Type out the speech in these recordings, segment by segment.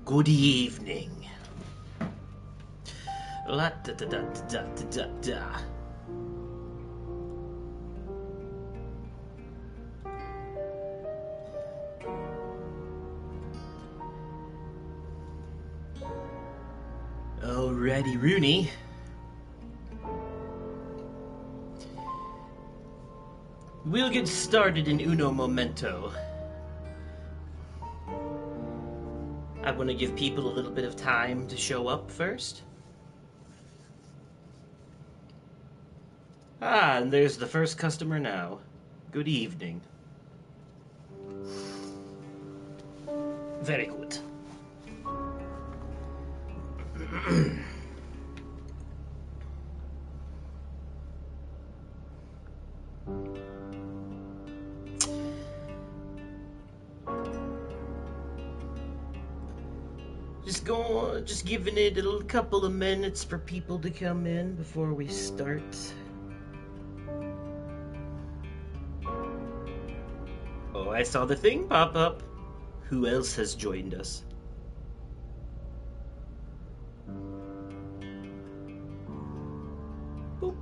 Good evening. La da da da da da da da. Alrighty, Rooney. We'll get started in uno momento. I want to give people a little bit of time to show up first. Ah, and there's the first customer now. Good evening. Very good. Just giving it a couple of minutes for people to come in before we start. Oh, I saw the thing pop up. Who else has joined us? Boop.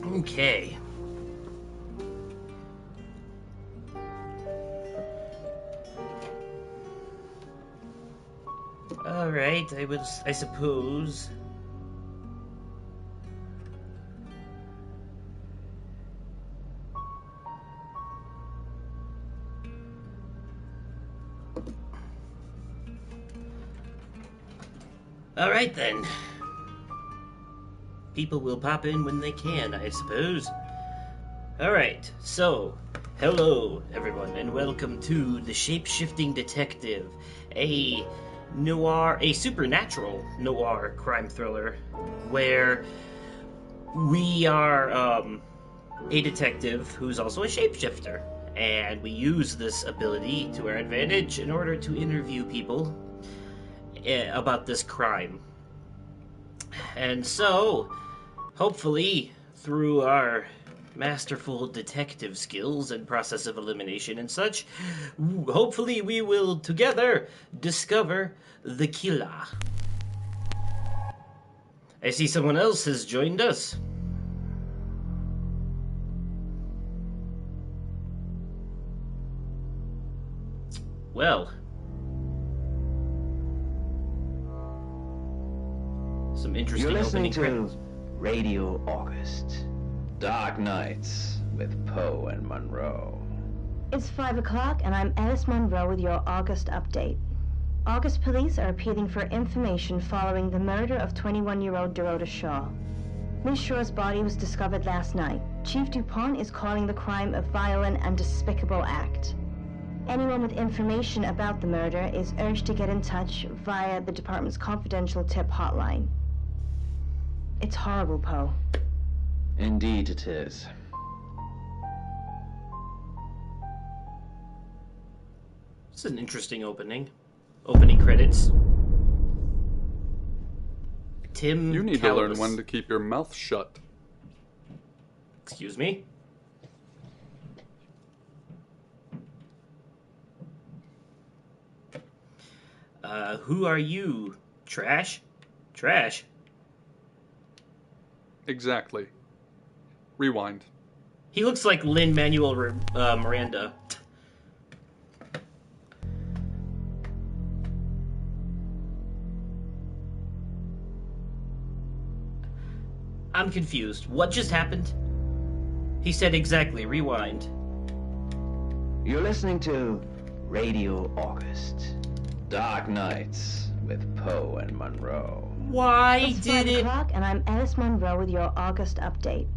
Okay. Alright, I suppose. Alright then. People will pop in when they can, I suppose. Alright, so, hello everyone, and welcome to the Shapeshifting Detective, a supernatural noir crime thriller, where we are a detective who's also a shapeshifter, and we use this ability to our advantage in order to interview people about this crime. And so, hopefully, through our masterful detective skills and process of elimination and such, hopefully we will together discover the killer. I see someone else has joined us. Well, some interesting opening credits. You're listening to Radio August. Dark Nights with Poe and Monroe. It's 5 o'clock, and I'm Alice Monroe with your August update. August police are appealing for information following the murder of 21-year-old Dorota Shaw. Miss Shaw's body was discovered last night. Chief DuPont is calling the crime a violent and despicable act. Anyone with information about the murder is urged to get in touch via the department's confidential tip hotline. It's horrible, Poe. Indeed it is. It's an interesting opening. Opening credits. Tim You need Callis. to learn when to keep your mouth shut. Excuse me? Who are you? Trash? Trash? Exactly. Rewind. He looks like Lin-Manuel Miranda. I'm confused. What just happened? He said exactly. Rewind. You're listening to Radio August. Dark Nights with Poe and Monroe. Why It's did 5 it... o'clock, and I'm Alice Monroe with your August update.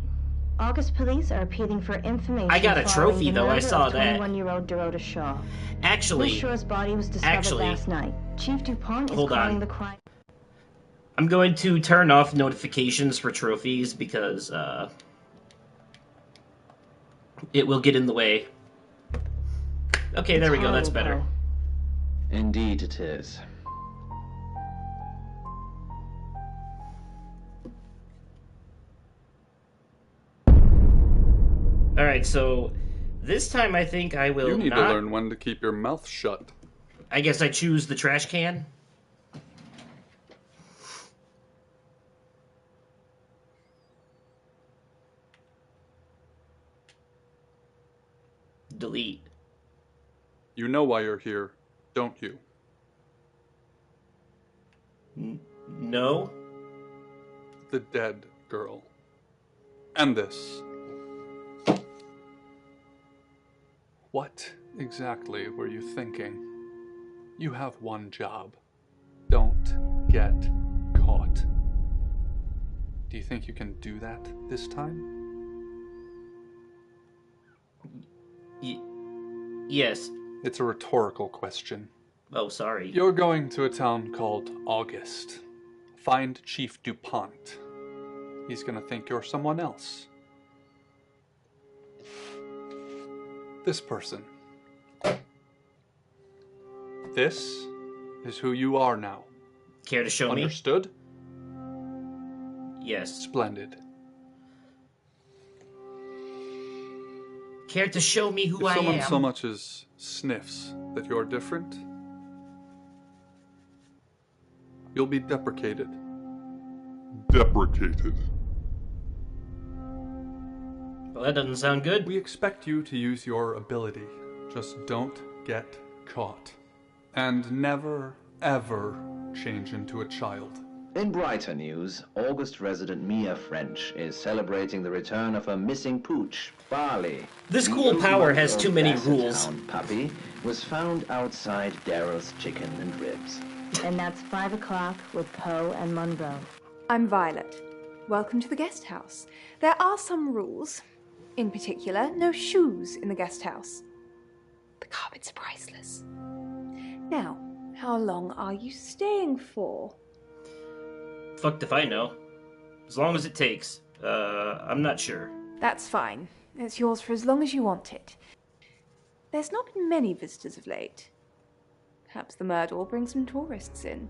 August police are appealing for information. I got a following trophy, the though. I murder saw of that. 21-year-old Dorota Shaw. Actually... Miss Shaw's body was discovered last night. Chief DuPont is calling the crime... I'm going to turn off notifications for trophies because, it will get in the way. Okay, there we go. That's better. Indeed it is. Alright, so this time I think I will You need not... to learn when to keep your mouth shut. I guess I choose the trash can. Delete. You know why you're here, don't you? No? The dead girl. And this. What exactly were you thinking? You have one job. Don't get caught. Do you think you can do that this time? Yes. It's a rhetorical question. Oh, sorry. You're going to a town called August. Find Chief DuPont. He's gonna think you're someone else. This person. This is who you are now. Care to show me? Understood? Yes. Splendid. Care to show me who If I someone am? so much as sniffs that you're different, you'll be deprecated. Deprecated. Well, that doesn't sound good. We expect you to use your ability. Just don't get caught. And never, ever change into a child. In brighter news, August resident Mia French is celebrating the return of her missing pooch, Barley. This The cool power has 8-month-old too many Basset rules. Hound puppy was found outside Daryl's Chicken and Ribs. And that's 5 o'clock with Poe and Monroe. I'm Violet. Welcome to the guest house. There are some rules. In particular, no shoes in the guest house. The carpets are priceless. Now, how long are you staying for? Fucked if I know. As long as it takes. I'm not sure. That's fine. It's yours for as long as you want it. There's not been many visitors of late. Perhaps the murder will bring some tourists in.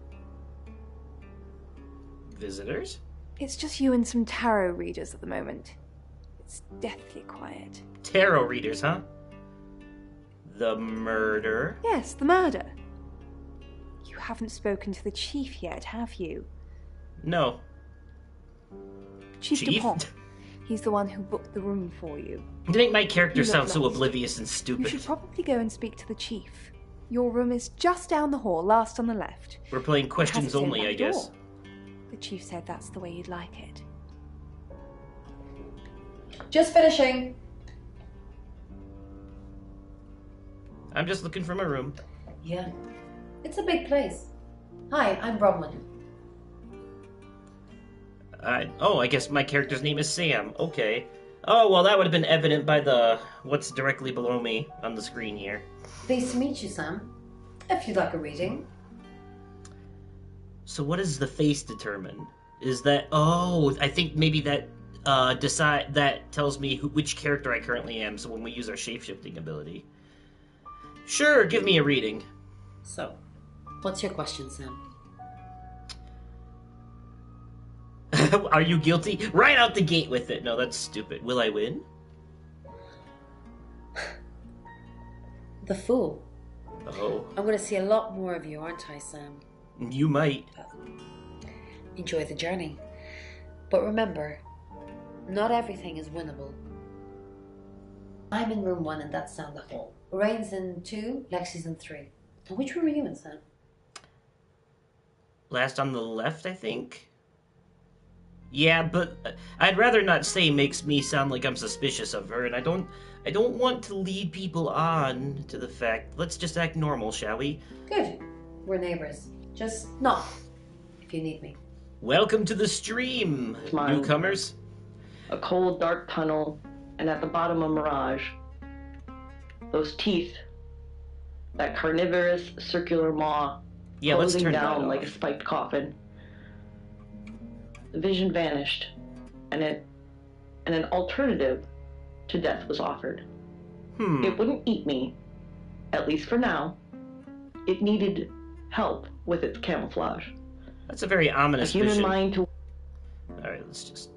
Visitors? It's just you and some tarot readers at the moment. It's deathly quiet. Tarot readers, huh? The murder? Yes, the murder. You haven't spoken to the chief yet, have you? No. Chief Chief? DuPont. He's the one who booked the room for you. You make my character You look sound so lost. oblivious and You stupid. should probably go and speak to the chief. Your room is just down the hall, last on the left. We're playing It has questions its own only, back I guess. door. The chief said that's the way you'd like it. Just finishing. I'm just looking for my room. Yeah. It's a big place. Hi, I'm Bronwyn. I guess my character's name is Sam. Okay. Oh, well, that would have been evident by the what's directly below me on the screen here. Pleased to meet you, Sam. If you'd like a reading. So what does the face determine? Is that... Oh, I think maybe that that tells me which character I currently am, so when we use our shapeshifting ability. Sure, give me a reading. So, what's your question, Sam? Are you guilty? Right out the gate with it. No, that's stupid. Will I win? The Fool. Oh, I'm going to see a lot more of you, aren't I, Sam? you might. Enjoy the journey. But remember, not everything is winnable. I'm in room 1 and that's down the hall. Lorraine's in 2, Lexi's in 3. And which room are you in, Sam? Last on the left, I think? Yeah, but I'd rather not say makes me sound like I'm suspicious of her, and I don't want to lead people on to the fact. Let's just act normal, shall we? Good. We're neighbors. Just knock if you need me. Welcome to the stream, Mine. newcomers. A cold, dark tunnel, and at the bottom a mirage. Those teeth, that carnivorous circular maw, Yeah, let's closing turn that down off. like a spiked coffin. The vision vanished, and an alternative to death was offered. It wouldn't eat me, at least for now. It needed help with its camouflage. That's a very A ominous human vision. mind to Alright, let's just...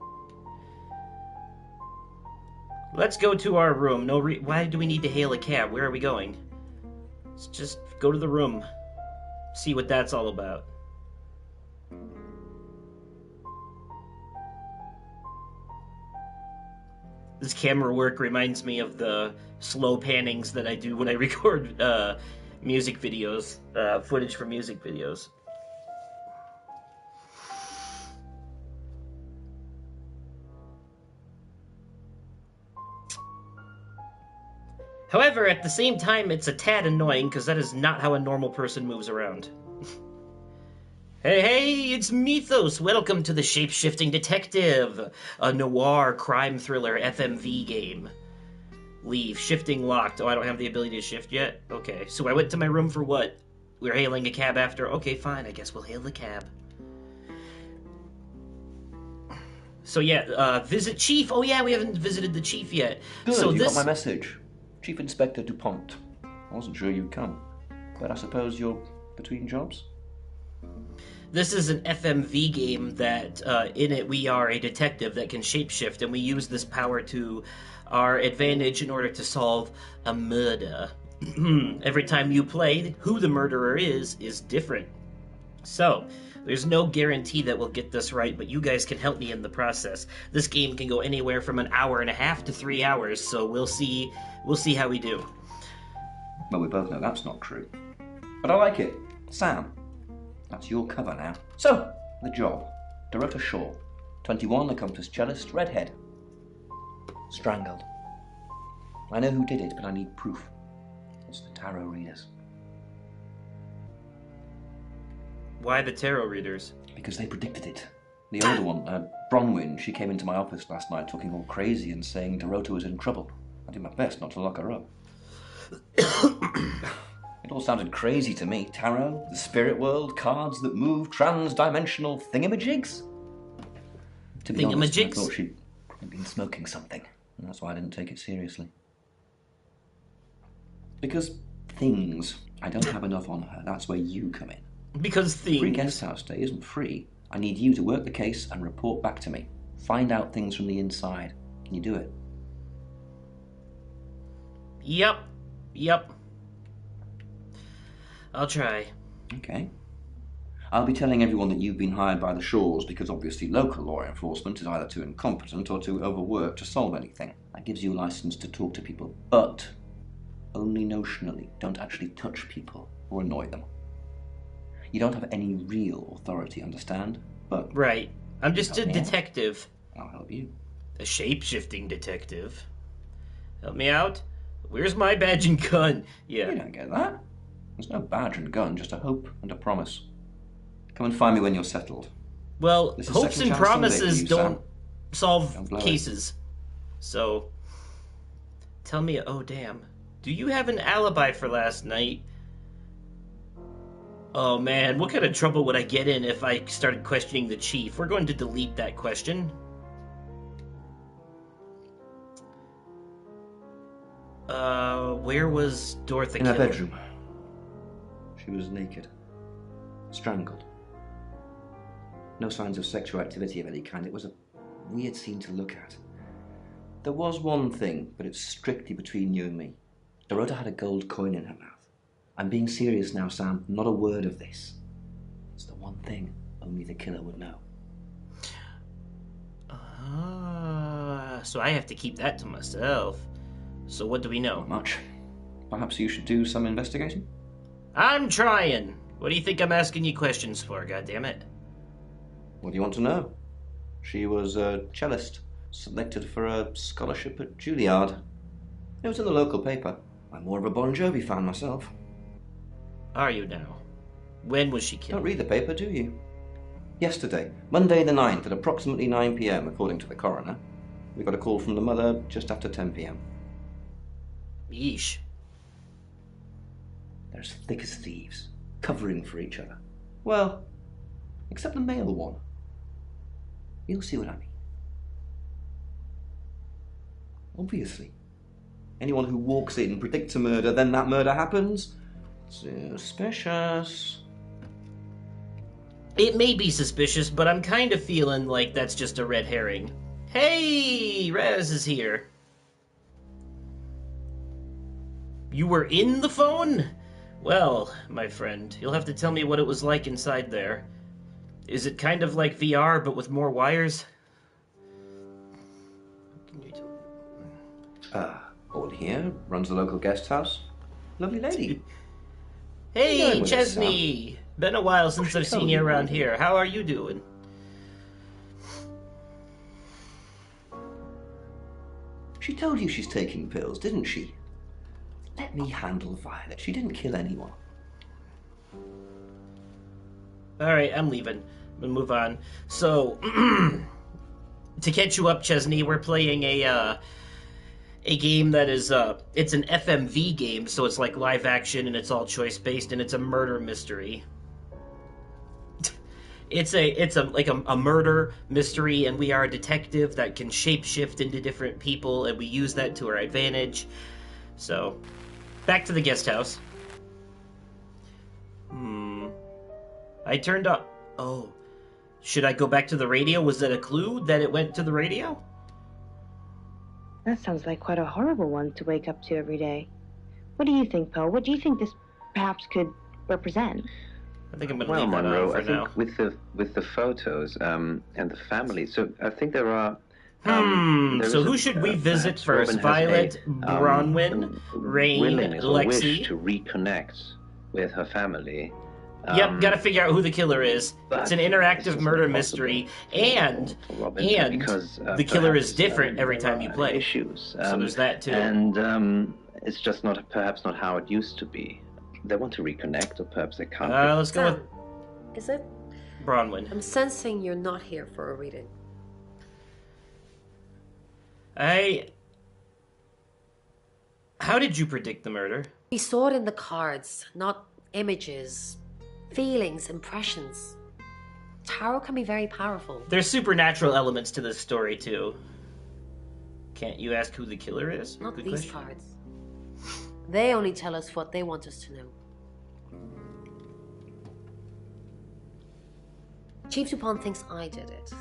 Let's go to our room. Why do we need to hail a cab? Where are we going? Let's just go to the room. See what that's all about. This camera work reminds me of the slow pannings that I do when I record music videos, footage for music videos. However, at the same time, it's a tad annoying because that is not how a normal person moves around. Hey, it's Mythos! Welcome to the Shapeshifting Detective, a noir crime thriller FMV game. Leave. Shifting locked. Oh, I don't have the ability to shift yet? Okay, so I went to my room for what? We're hailing a cab after? Okay, fine, I guess we'll hail the cab. So yeah, visit Chief. Oh yeah, we haven't visited the Chief yet. Good, so you this... got my message. Chief Inspector DuPont. I wasn't sure you'd come, but I suppose you're between jobs? This is an FMV game that, in it, we are a detective that can shapeshift, and we use this power to our advantage in order to solve a murder. Every time you play, who the murderer is different. So, there's no guarantee that we'll get this right, but you guys can help me in the process. This game can go anywhere from an hour and a half to 3 hours, so we'll see how we do. Well, we both know that's not true. But I like it. Sam, that's your cover now. So, the job. Dorota Shaw, 21, accomplished cellist, redhead. Strangled. I know who did it, but I need proof. It's the tarot readers. Why the tarot readers? Because they predicted it. The older one, Bronwyn, she came into my office last night talking all crazy and saying Dorota was in trouble. I did my best not to lock her up. It all sounded crazy to me. Tarot, the spirit world, cards that move, trans-dimensional thingamajigs. To be honest, I thought she'd been smoking something, and that's why I didn't take it seriously. Because things, I don't have enough on her. That's where you come in. Because things... Free guest house stay isn't free. I need you to work the case and report back to me. Find out things from the inside. Can you do it? Yep. I'll try. Okay. I'll be telling everyone that you've been hired by the Shaws because obviously local law enforcement is either too incompetent or too overworked to solve anything. That gives you a license to talk to people, but only notionally. Don't actually touch people or annoy them. You don't have any real authority, understand? But right. I'm just a detective. I'll help you. A shape-shifting detective. Help me out? Where's my badge and gun? Yeah. You don't get that. There's no badge and gun, just a hope and a promise. Come and find me when you're settled. Well, hopes and promises don't solve cases. So, tell me, oh damn, do you have an alibi for last night? Oh man, what kind of trouble would I get in if I started questioning the chief? We're going to delete that question. Where was Dorothy killed? In her killed? bedroom. She was naked. Strangled. No signs of sexual activity of any kind. It was a weird scene to look at. There was one thing, but it's strictly between you and me. Dorota had a gold coin in her mouth. I'm being serious now, Sam. Not a word of this. It's the one thing only the killer would know. So I have to keep that to myself. So what do we know? Not much. Perhaps you should do some investigating? I'm trying. What do you think I'm asking you questions for, goddammit? What do you want to know? She was a cellist, selected for a scholarship at Juilliard. It was in the local paper. I'm more of a Bon Jovi fan myself. Are you now? When was she killed? Don't read the paper, do you? Yesterday, Monday the 9th at approximately 9 p.m, according to the coroner. We got a call from the mother just after 10 p.m. Yeesh. They're as thick as thieves, covering for each other. Well, except the male one. You'll see what I mean. Obviously. Anyone who walks in, predicts a murder, then that murder happens. Suspicious. It may be suspicious, but I'm kind of feeling like that's just a red herring. Hey, Raz is here. You were in the phone? Well, my friend, you'll have to tell me what it was like inside there. Is it kind of like VR, but with more wires? Owen here, runs the local guest house. Lovely lady. Hey, Chesney! Been a while since I've seen you around here. How are you doing? She told you she's taking pills, didn't she? Let me handle Violet. She didn't kill anyone. Alright, I'm leaving. I'm gonna move on. So, to catch you up, Chesney, we're playing a game that is, it's an FMV game, so it's like live action and it's all choice-based, and it's a murder mystery. It's a murder mystery, and we are a detective that can shapeshift into different people, and we use that to our advantage. So, back to the guest house. I turned up. Oh. Should I go back to the radio? Was that a clue that it went to the radio? That sounds like quite a horrible one to wake up to every day. What do you think, Poe? What do you think this perhaps could represent? I think I'm going to leave that Monroe, on for I now. think with the photos and the family, so I think there are... So who should we visit first? Violet, Bronwyn, Rain, willingness or wish Lexi? to reconnect with her family. Yep, gotta figure out who the killer is. It's an interactive murder mystery, and because, the killer is perhaps, different every there time you are play. Issues. So there's that too. And it's just perhaps not how it used to be. They want to reconnect, or perhaps they can't. Let's go with Is it? Bronwyn. I'm sensing you're not here for a reading. How did you predict the murder? We saw it in the cards, not images, feelings, impressions. Tarot can be very powerful. There's supernatural elements to this story too. Can't you ask who the killer is? Not Good these question. cards. They only tell us what they want us to know. Chief Dupont thinks I did it.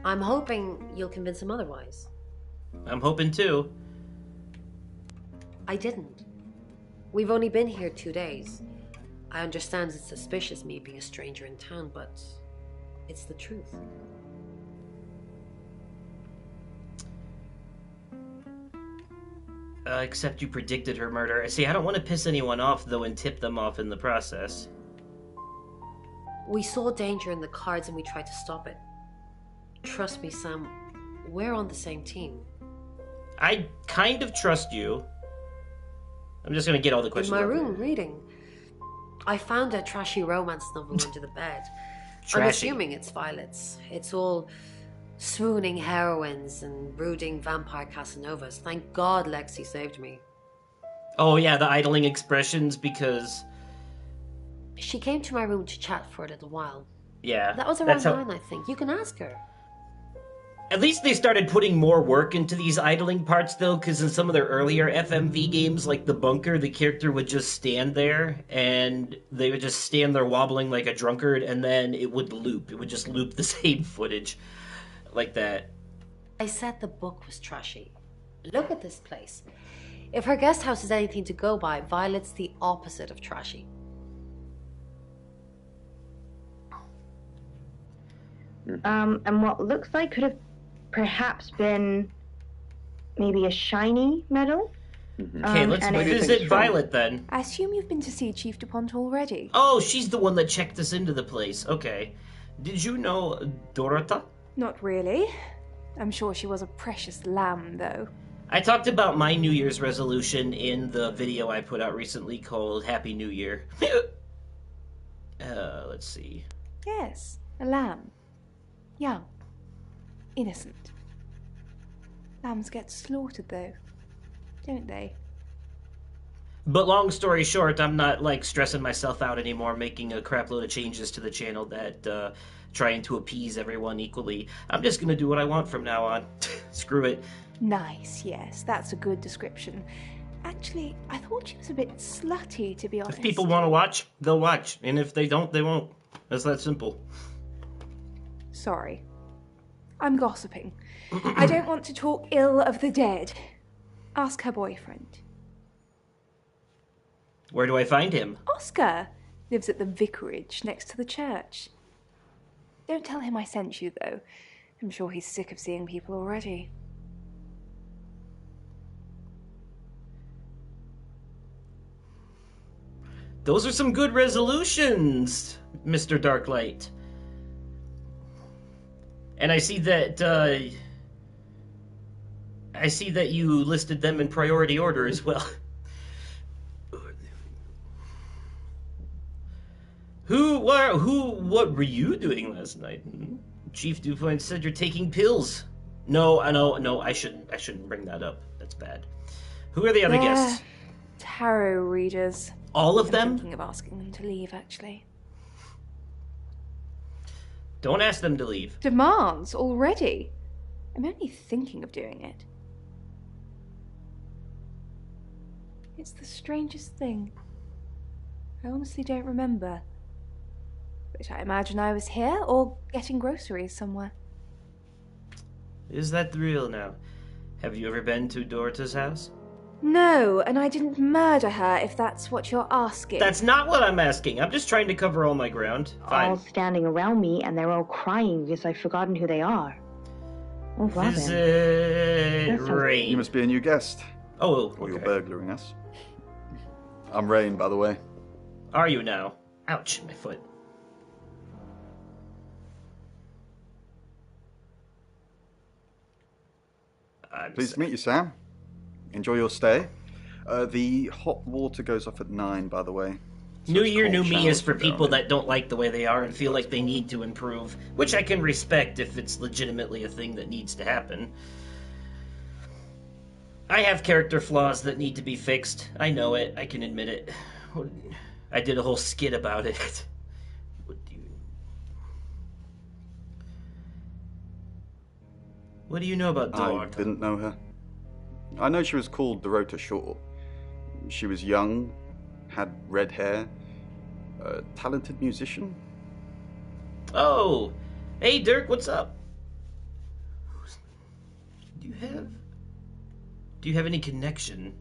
I'm hoping you'll convince him otherwise. I'm hoping too. I didn't. We've only been here 2 days. I understand it's suspicious me being a stranger in town, but it's the truth. Except you predicted her murder. See, I don't want to piss anyone off, though, and tip them off in the process. We saw danger in the cards and we tried to stop it. Trust me, Sam, we're on the same team. I kind of trust you. I'm just going to get all the questions In my out room, there. reading. I found a trashy romance novel under the bed. I'm Trashy. assuming it's Violet's. It's all swooning heroines and brooding vampire Casanovas. Thank God Lexi saved me. Oh, yeah, the idling expressions, because... She came to my room to chat for a little while. Yeah. That was around that's how- 9, I think. You can ask her. At least they started putting more work into these idling parts, though, because in some of their earlier FMV games, like The Bunker, the character would just stand there, and they would just stand there wobbling like a drunkard, and then it would loop. It would just loop the same footage like that. I said the book was trashy. Look at this place. If her guest house is anything to go by, Violet's the opposite of trashy. And what looks like could have perhaps been maybe a shiny metal. Okay, let's and it- visit Violet then. I assume you've been to see Chief Dupont already. Oh, she's the one that checked us into the place. Okay. Did you know Dorota? Not really. I'm sure she was a precious lamb, though. I talked about my New Year's resolution in the video I put out recently called Happy New Year. Let's see. Yes, a lamb. Young. Innocent. Lambs get slaughtered, though, don't they? But long story short, I'm not, like, stressing myself out anymore making a crap load of changes to the channel that, trying to appease everyone equally. I'm just gonna do what I want from now on. Screw it. Nice, yes, that's a good description. Actually, I thought she was a bit slutty, to be honest. If people want to watch, they'll watch. And if they don't, they won't. That's that simple. Sorry. I'm gossiping. I don't want to talk ill of the dead. Ask her boyfriend. Where do I find him? Oscar lives at the vicarage next to the church. Don't tell him I sent you, though. I'm sure he's sick of seeing people already. Those are some good resolutions, Mr. Darklight. And I see that you listed them in priority order as well. What were you doing last night? Chief Dupont said you're taking pills. No, I shouldn't bring that up. That's bad. Who are the other guests? Tarot readers. All of them? I'm thinking of asking them to leave, actually. Don't ask them to leave. Demands already? I'm only thinking of doing it. It's the strangest thing. I honestly don't remember. But I imagine I was here or getting groceries somewhere. Is that real now? Have you ever been to Dorta's house? No, and I didn't murder her, if that's what you're asking. That's not what I'm asking. I'm just trying to cover all my ground. Fine. All standing around me, and they're all crying because I've forgotten who they are. Oh, Robin. Visit Rain. You must be a new guest. Oh, okay. Or you're burglaring us. I'm Rain, by the way. Are you now? Ouch, my foot. Pleased to meet you, Sam. Enjoy your stay. The hot water goes off at 9, by the way. So New Year, New Me is for from people down that don't like the way they are and feel like they need to improve, which I can respect if it's legitimately a thing that needs to happen. I have character flaws that need to be fixed. I know it. I can admit it. I did a whole skit about it. What do you know about Dorota? I didn't know her. I know she was called Dorota Shaw. She was young, had red hair, a talented musician. Oh, hey Dirk, what's up? Do you have any connection?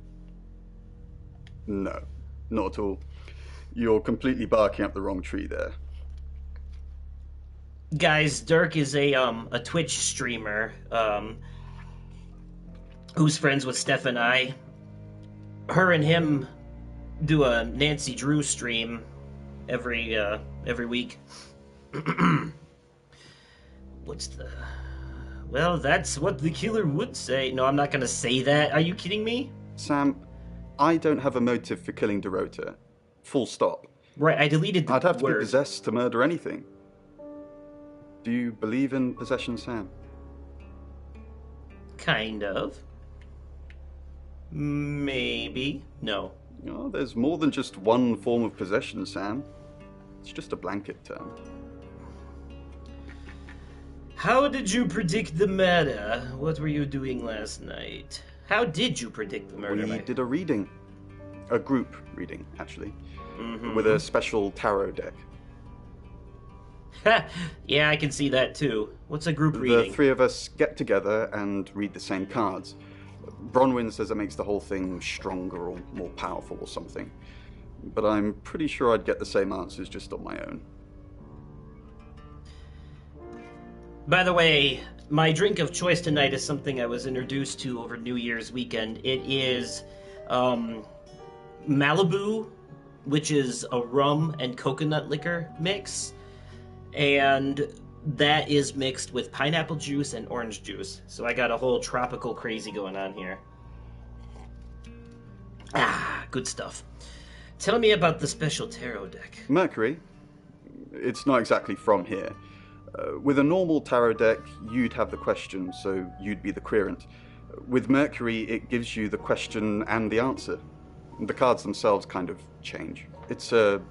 No, not at all. You're completely barking up the wrong tree there. Guys, Dirk is a Twitch streamer, who's friends with Steph and I. Her and him do a Nancy Drew stream every week. Well, that's what the killer would say. No, I'm not gonna say that. Are you kidding me? Sam, I don't have a motive for killing Dorota. Full stop. Right, I deleted the I'd have to word. be possessed to murder anything. Do you believe in possession, Sam? Kind of. Maybe. No. Oh, there's more than just one form of possession, Sam. It's just a blanket term. How did you predict the murder? What were you doing last night? How did you predict the murder? We did a reading. A group reading, actually. With a special tarot deck. Yeah, I can see that too. What's a group reading? The three of us get together and read the same cards. Bronwyn says it makes the whole thing stronger or more powerful or something. But I'm pretty sure I'd get the same answers just on my own. By the way, my drink of choice tonight is something I was introduced to over New Year's weekend. It is Malibu, which is a rum and coconut liquor mix. And that is mixed with pineapple juice and orange juice. So I got a whole tropical crazy going on here. Ah, good stuff. Tell me about the special tarot deck. Mercury? It's not exactly from here. With a normal tarot deck, you'd have the question, so you'd be the querent. With Mercury, it gives you the question and the answer. The cards themselves kind of change. It's a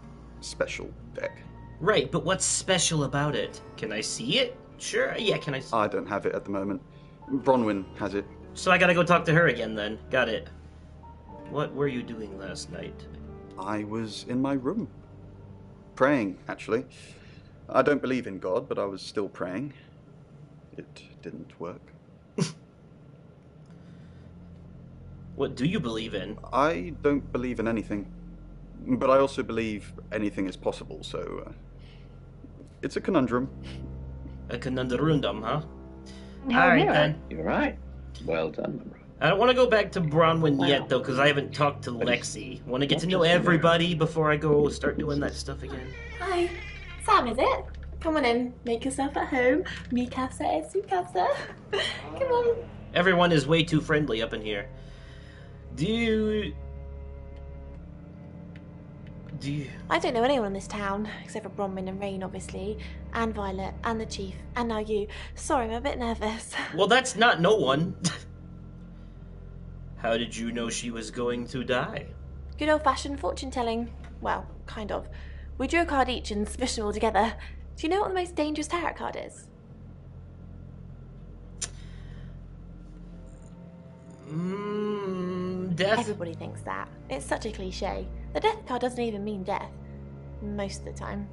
special deck. Right, but what's special about it? Can I see it? Sure, yeah, can I see I don't have it at the moment. Bronwyn has it. So I gotta go talk to her again then. Got it. What were you doing last night? I was in my room. Praying, actually. I don't believe in God, but I was still praying. It didn't work. What do you believe in? I don't believe in anything. but I also believe anything is possible, so it's a conundrum. A conundrum, huh? Hell Alright yeah. then. You're right. Well done, Monroe. I don't want to go back to Bronwyn Wow. yet, though, because I haven't talked to But it's Lexi. Want to get not to know just a everybody before I go start doing that stuff again. Hi, Sam, is it? Come on in, make yourself at home. Mi casa es su casa. Come on. Everyone is way too friendly up in here. Do you... I don't know anyone in this town, except for Bronwyn and Rain, obviously, and Violet, and the Chief, and now you. Sorry, I'm a bit nervous. Well, that's not no one. How did you know she was going to die? Good old-fashioned fortune-telling. Well, kind of. We drew a card each and smushed them all together. Do you know what the most dangerous tarot card is? Death? Everybody thinks that. It's such a cliche. The death card doesn't even mean death. Most of the time.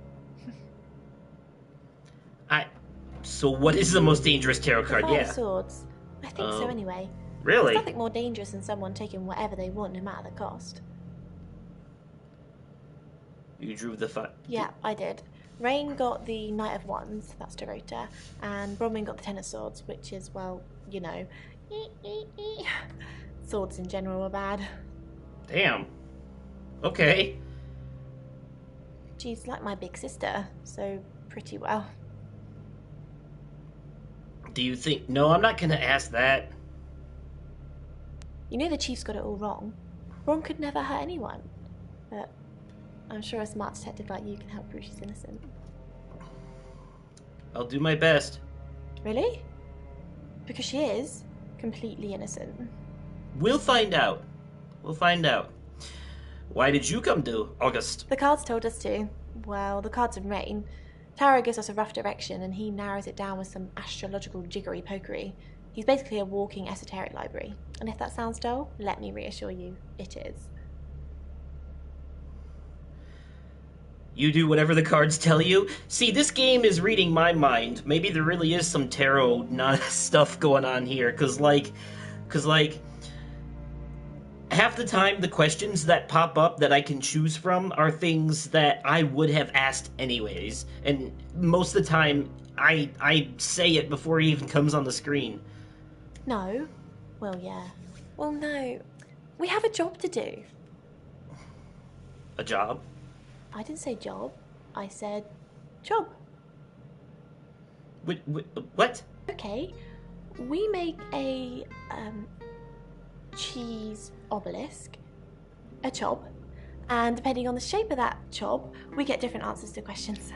So what is the most dangerous tarot card? The Five Yeah. of Swords. I think so Oh. anyway. Really? There's nothing more dangerous than someone taking whatever they want, no matter the cost. You drew the five. Yeah, I did. Rain got the Knight of Wands, that's Dorota, and Bronwyn got the Ten of Swords, which is, well, you know, swords in general are bad. Damn. Okay. She's like my big sister, so pretty well. Do you think... No, I'm not gonna ask that. You know the Chief's got it all wrong. Bron could never hurt anyone. But I'm sure a smart detective like you can help prove she's innocent. I'll do my best. Really? Because she is completely innocent. We'll find out. We'll find out. Why did you come to August? The cards told us to. Well, the cards of Rain. Tarot gives us a rough direction and he narrows it down with some astrological jiggery-pokery. He's basically a walking esoteric library. And if that sounds dull, let me reassure you, it is. You do whatever the cards tell you? See, this game is reading my mind. Maybe there really is some tarot stuff going on here, cause half the time the questions that pop up that I can choose from are things that I would have asked anyways, and most of the time I say it before it even comes on the screen. No. Well, yeah. Well, no. We have a job to do. A job? I didn't say job. I said job. What? Okay. We make a cheese obelisk, a chob, and depending on the shape of that chob, we get different answers to questions.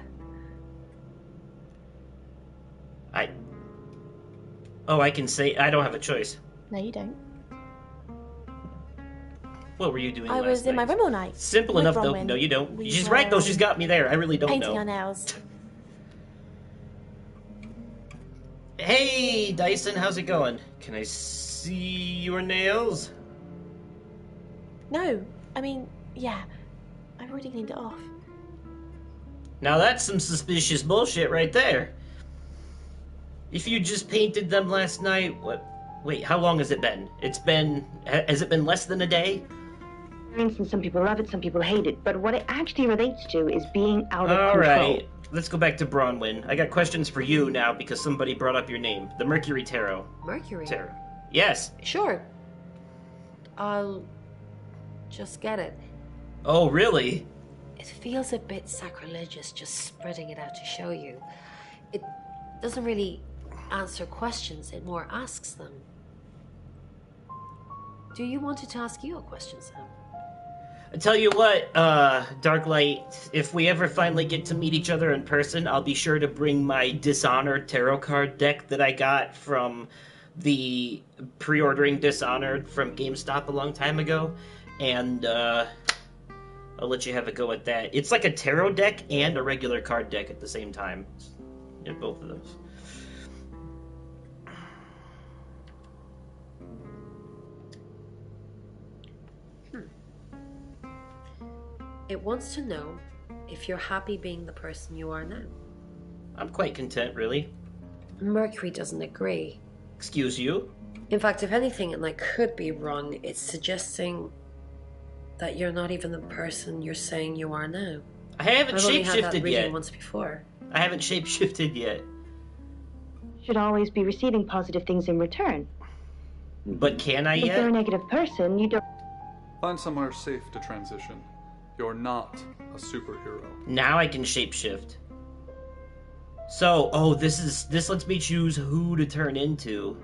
I can say I don't have a choice. No, you don't. What were you doing I last was in my night? room all night. Simple with enough, though. Bronwyn. No, you don't. We She's were, right, though. She's got me there. I really don't painting know. our nails. Hey, Dyson, how's it going? Can I see your nails? No, I mean, yeah. I've already cleaned it off. Now that's some suspicious bullshit right there. If you just painted them last night, what? Wait, how long has it been? Has it been less than a day? For instance, some people love it, some people hate it, but what it actually relates to is being out of All control. right, let's go back to Bronwyn. I got questions for you now because somebody brought up your name. The Mercury Tarot. Mercury? Tarot. Yes. Sure. I'll just get it. Oh, really? It feels a bit sacrilegious just spreading it out to show you. It doesn't really answer questions, it more asks them. Do you want it to ask you a question, Sam? I tell you what, Darklight, if we ever finally get to meet each other in person, I'll be sure to bring my Dishonored tarot card deck that I got from the pre-ordering Dishonored from GameStop a long time ago, and I'll let you have a go at that. It's like a tarot deck and a regular card deck at the same time. Yeah, both of those. It wants to know if you're happy being the person you are now. I'm quite content, really. Mercury doesn't agree. Excuse you? In fact, if anything, and I could be wrong, it's suggesting that you're not even the person you're saying you are now. I haven't I've only had that shapeshifted reading yet. once before. I haven't shapeshifted yet. Should always be receiving positive things in return. But can I If you're a yet? negative person, you don't... Find somewhere safe to transition. You're not a superhero. Now I can shapeshift. So, oh, this lets me choose who to turn into.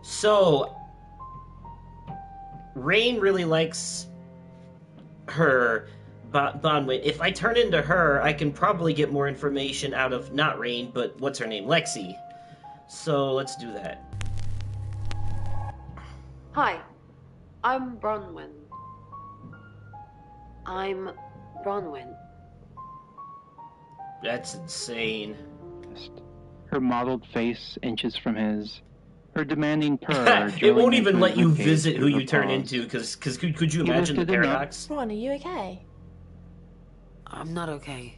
So, Rain really likes her, Bonwit. If I turn into her, I can probably get more information out of, not Rain, but what's her name? Lexi. So, let's do that. Hi, I'm Bronwyn. That's insane. Her modeled face inches from his. Her demanding purr. It won't even let you ribcage visit who through you turn paws. into, because could you He imagine the lifted him up. paradox? Ron, are you okay? I'm not okay.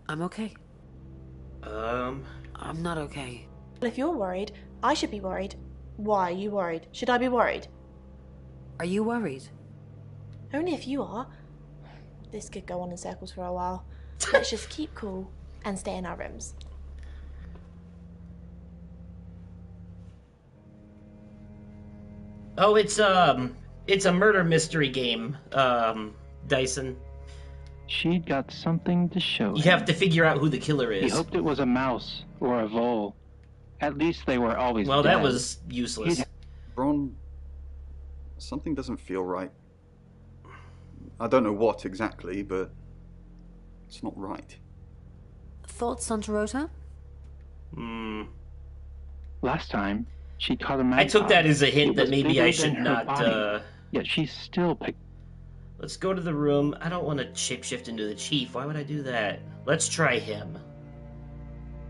I'm okay. Um, I'm not okay. Well, if you're worried, I should be worried. Why are you worried? Should I be worried? Are you worried? Only if you are. This could go on in circles for a while. Let's just keep cool and stay in our rooms. Oh, it's a murder mystery game, Dyson. She'd got something to show You him. have to figure out who the killer He is. hoped it was a mouse or a vole. At least they were always Well, dead. that was useless. Ron, something doesn't feel right. I don't know what exactly, but it's not right. Thoughts on Dorota? Last time, she caught a I took that as a hint It that was maybe bigger I than should her not, body, Yet she still picked... Let's go to the room. I don't want to shapeshift into the chief. Why would I do that? Let's try him.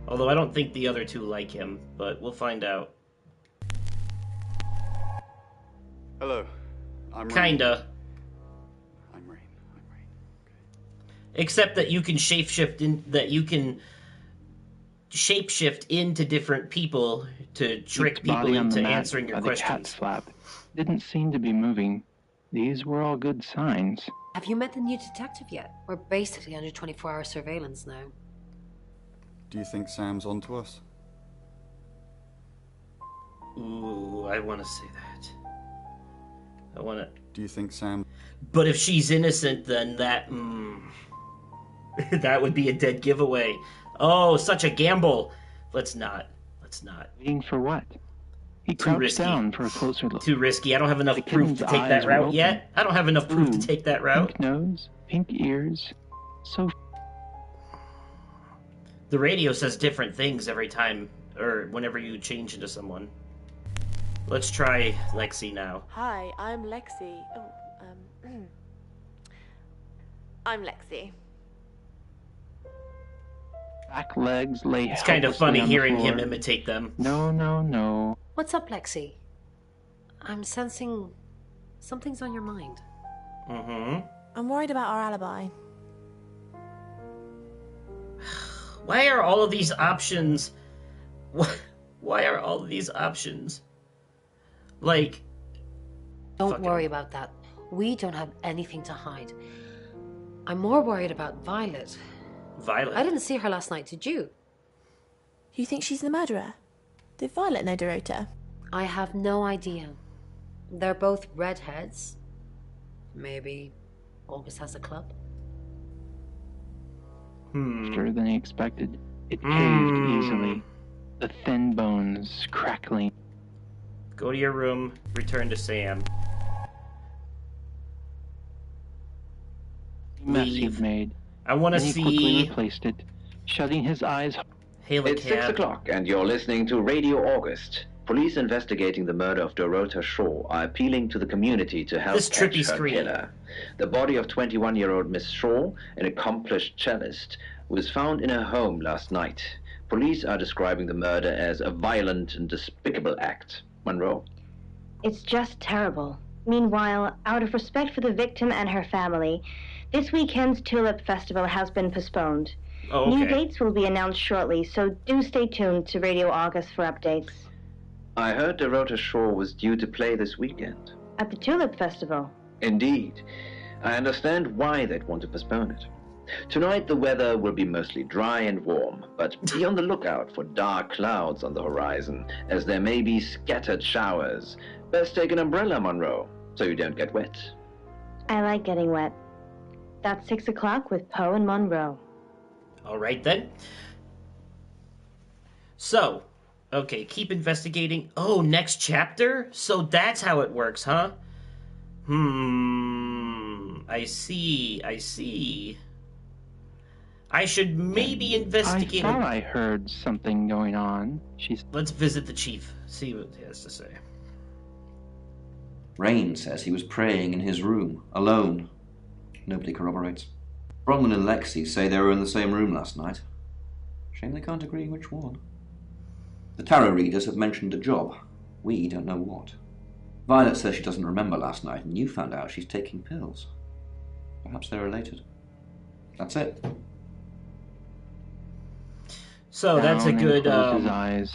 Although I don't think the other two like him, but we'll find out. Hello, I'm Rain. Kinda. I'm Rain. Except that you can shapeshift into different people to trick Its people body on the into mat answering your by the questions. cat's flap didn't seem to be moving. These were all good signs. Have you met the new detective yet? We're basically under 24-hour surveillance now. Do you think Sam's onto us? Ooh, I want to say that. I want to... Do you think Sam... But if she's innocent, then that... that would be a dead giveaway. Oh, such a gamble. Let's not. Waiting for what? He Too crouched risky. down for a closer look. Too risky. I don't have enough The proof to kitten's take that eyes were route open. yet. I don't have enough proof to take that route. Pink nose, pink ears. So The radio says different things every time, or whenever you change into someone. Let's try Lexi now. Hi, I'm Lexi. I'm Lexi. back legs lay It's kind of helplessly funny on the hearing him floor. imitate them. No. What's up, Lexi? I'm sensing something's on your mind. Mm-hmm. I'm worried about our alibi. Why are all of these options... Why are all of these options... Like... Don't worry about that. We don't have anything to hide. I'm more worried about Violet. Violet? I didn't see her last night, did you? You think she's the murderer? Did Violet know Dorota? I have no idea. They're both redheads. Maybe August has a club. Faster than he expected. It caved easily. The thin bones crackling. Go to your room, return to Sam. Mess Leave. he'd made. I want to Then he quickly see... replaced it, shutting his eyes. It's 6 o'clock, and you're listening to Radio August. Police investigating the murder of Dorota Shaw are appealing to the community to help This trippy catch her screen. killer. The body of 21-year-old Miss Shaw, an accomplished cellist, was found in her home last night. Police are describing the murder as a violent and despicable act. Monroe? It's just terrible. Meanwhile, out of respect for the victim and her family, this weekend's Tulip Festival has been postponed. Oh, New okay. dates will be announced shortly, so do stay tuned to Radio August for updates. I heard Dorota Shaw was due to play this weekend. At the Tulip Festival. Indeed. I understand why they'd want to postpone it. Tonight the weather will be mostly dry and warm, but be on the lookout for dark clouds on the horizon, as there may be scattered showers. Best take an umbrella, Monroe, so you don't get wet. I like getting wet. That's 6 o'clock with Poe and Monroe. All right, then. So, okay, keep investigating. Oh, next chapter? So that's how it works, huh? I see. I should maybe investigate... I thought I heard something going on. Let's visit the chief, see what he has to say. Rain says he was praying in his room, alone. Nobody corroborates. Bronwyn and Lexi say they were in the same room last night. Shame they can't agree which one. The tarot readers have mentioned a job. We don't know what. Violet says she doesn't remember last night, and you found out she's taking pills. Perhaps they're related. That's it. So that's a good his eyes,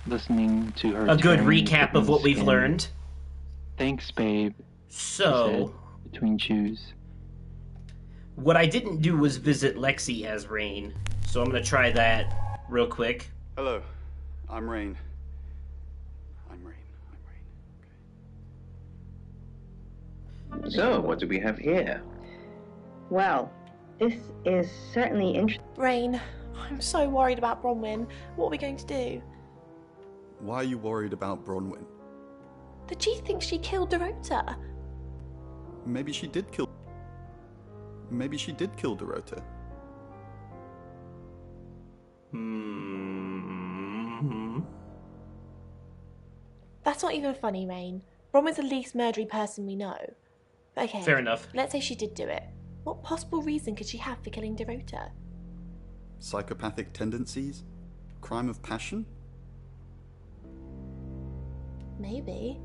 listening to her. A good recap of what we've learned. Thanks, babe. So between chews. What I didn't do was visit Lexi as Rain, so I'm gonna try that real quick. Hello, I'm Rain. Okay. So, what do we have here? Well, this is certainly interesting. Rain, I'm so worried about Bronwyn. What are we going to do? Why are you worried about Bronwyn? The chief thinks she killed Dorota. Maybe she did kill Dorota. That's not even funny, Rain. Bronwyn's the least murdery person we know. Okay. Fair enough. Let's say she did do it. What possible reason could she have for killing Dorota? Psychopathic tendencies? Crime of passion? Maybe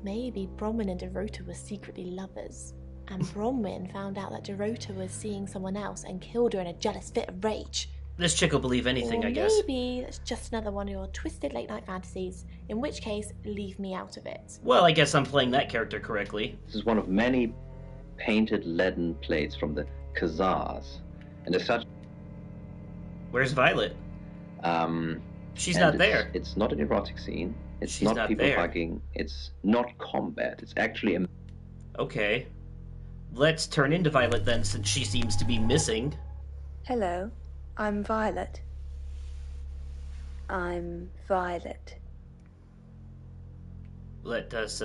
Bronwyn and Dorota were secretly lovers, and Bronwyn found out that Dorota was seeing someone else and killed her in a jealous fit of rage. This chick will believe anything, Or I guess. Maybe that's just another one of your twisted late-night fantasies, in which case, leave me out of it. Well, I guess I'm playing that character correctly. This is one of many painted leaden plates from the Khazars, and as such... Where's Violet? She's not there. It's not an erotic scene. It's She's not people there. hugging. It's not combat. It's actually a... Okay. Let's turn into Violet then, since she seems to be missing. Hello, I'm Violet. I'm Violet. Let us,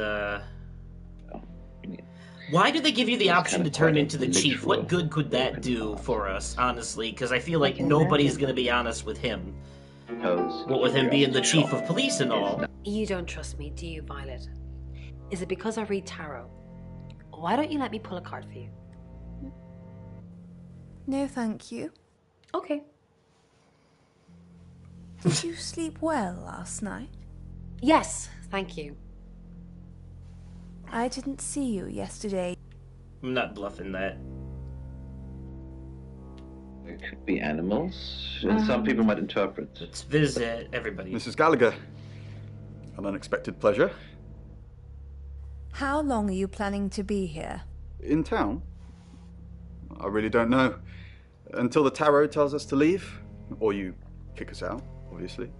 Why do they give you the option to turn into the chief? What good could that do for us, honestly? Because I feel like nobody's going to be honest with him. What with him being the chief of police and all. You don't trust me, do you, Violet? Is it because I read tarot? Why don't you let me pull a card for you? No, thank you. Okay. Did you sleep well last night? Yes, thank you. I didn't see you yesterday. I'm not bluffing that. It could be animals, and some people might interpret. Let's visit everybody. Mrs. Gallagher. An unexpected pleasure. How long are you planning to be here? In town? I really don't know. Until the tarot tells us to leave. Or you kick us out, obviously.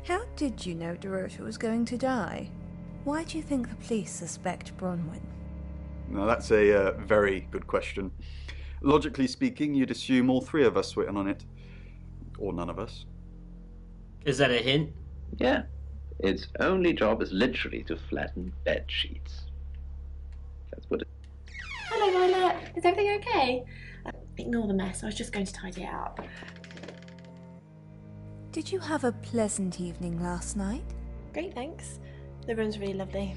How did you know Dorota was going to die? Why do you think the police suspect Bronwyn? Now that's a very good question. Logically speaking, you'd assume all three of us were in on it. Or none of us. Is that a hint? Yeah. Its only job is literally to flatten bed sheets. That's what it... Hello, Violet. Is everything okay? Ignore the mess. I was just going to tidy it up. Did you have a pleasant evening last night? Great, thanks. The room's really lovely.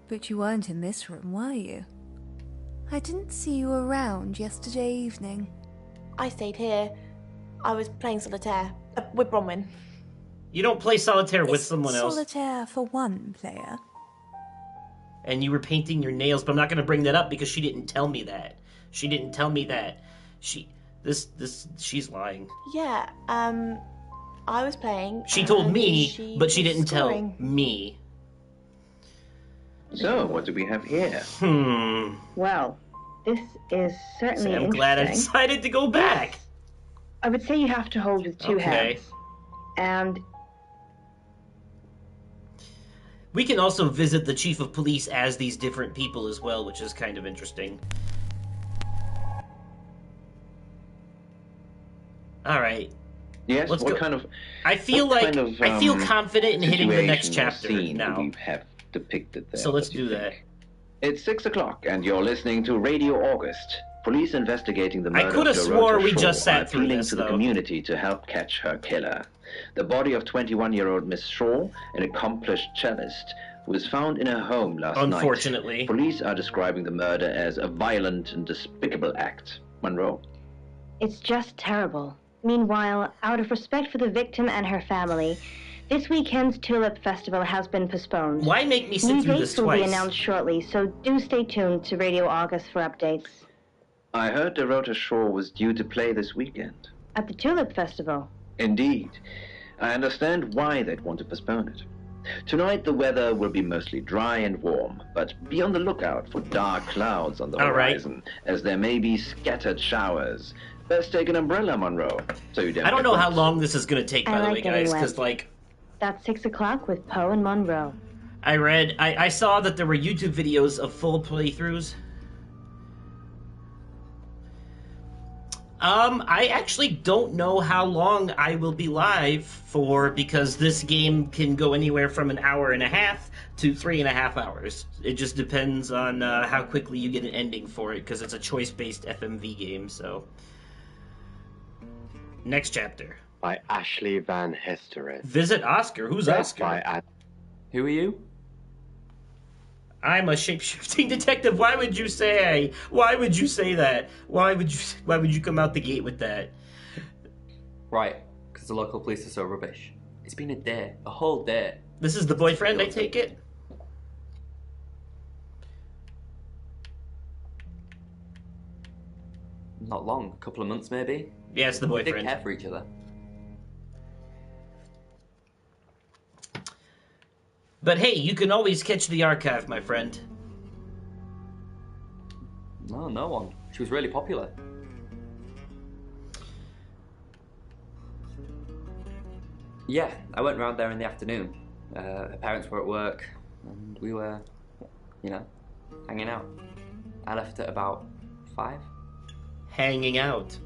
But you weren't in this room, were you? I didn't see you around yesterday evening. I stayed here. I was playing solitaire with Bronwyn. You don't play solitaire with someone else. Solitaire for one player. And you were painting your nails, but I'm not going to bring that up because she didn't tell me that. She didn't tell me that. She's lying. Yeah, I was playing. She told and me, but she was didn't scoring. tell me. So, what do we have here? Well, this is certainly I'm glad I interesting. decided to go back. I would say you have to hold with two Okay. hands. And We can also visit the chief of police as these different people as well, which is kind of interesting. All right. Yes, Let's what go. kind of... I feel what like kind of, I feel confident in hitting the next situation or chapter scene now. do we have depicted there? So let's what do you do that. think? It's 6 o'clock, and you're listening to Radio August. Police investigating the I murder could of have Dorota swore we Shaw just sat are through appealing this, to the though. community to help catch her killer. The body of 21-year-old Miss Shaw, an accomplished cellist, was found in her home last night. Unfortunately. Police are describing the murder as a violent and despicable act. Monroe? it's just terrible. Meanwhile, out of respect for the victim and her family, this weekend's Tulip Festival has been postponed. Why make me sit New through this dates will be twice? announced shortly, so do stay tuned to Radio August for updates. I heard Dorota Shaw was due to play this weekend. At the Tulip Festival. Indeed. I understand why they'd want to postpone it. Tonight the weather will be mostly dry and warm, but be on the lookout for dark clouds on the All right. horizon, as there may be scattered showers. Best take an umbrella, Monroe, so you don't I don't get know how wet. long this is going to take, by I the like way, getting guys, wet. because, like, That's 6 o'clock with Poe and Monroe. I saw that there were YouTube videos of full playthroughs. I actually don't know how long I will be live for, because this game can go anywhere from an hour and a half to 3.5 hours. It just depends on how quickly you get an ending for it, because it's a choice-based FMV game, so... Next chapter. By Ashley Van Hesteren. Visit Oscar. Who's Oscar? Who are you? I'm a shapeshifting detective. Why would you say? Why would you say that? Why would you come out the gate with that? Right, because the local police are so rubbish. It's been a day, a whole day. This is the boyfriend, I take it? Not long, a couple of months maybe. Yeah, it's the They boyfriend. care for each other. But hey, you can always catch the archive, my friend. No, no one. She was really popular. Yeah, I went round there in the afternoon. Her parents were at work, and we were, you know, hanging out. I left at about 5. Hanging out.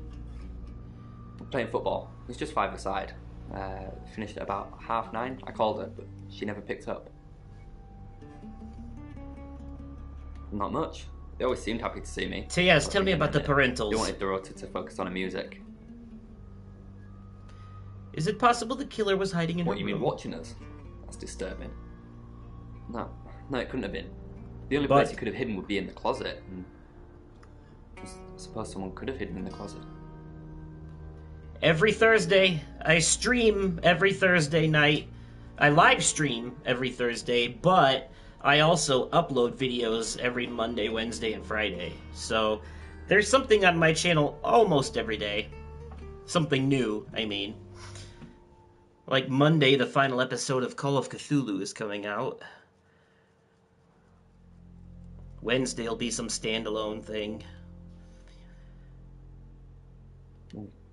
Playing football. It was just 5-a-side. Finished at about 9:30. I called her, but she never picked up. Not much. They always seemed happy to see me. So yes, tell me about the parentals. They wanted Dorota to focus on her music. Is it possible the killer was hiding in What, her you mean room? watching us? That's disturbing. No, it couldn't have been. The only But- place he could have hidden would be in the closet. And I suppose someone could have hidden in the closet. Every Thursday, I stream every Thursday night. I live stream every Thursday, but I also upload videos every Monday, Wednesday, and Friday. So there's something on my channel almost every day. Something new, I mean. Like Monday, the final episode of Call of Cthulhu is coming out. Wednesday will be some standalone thing.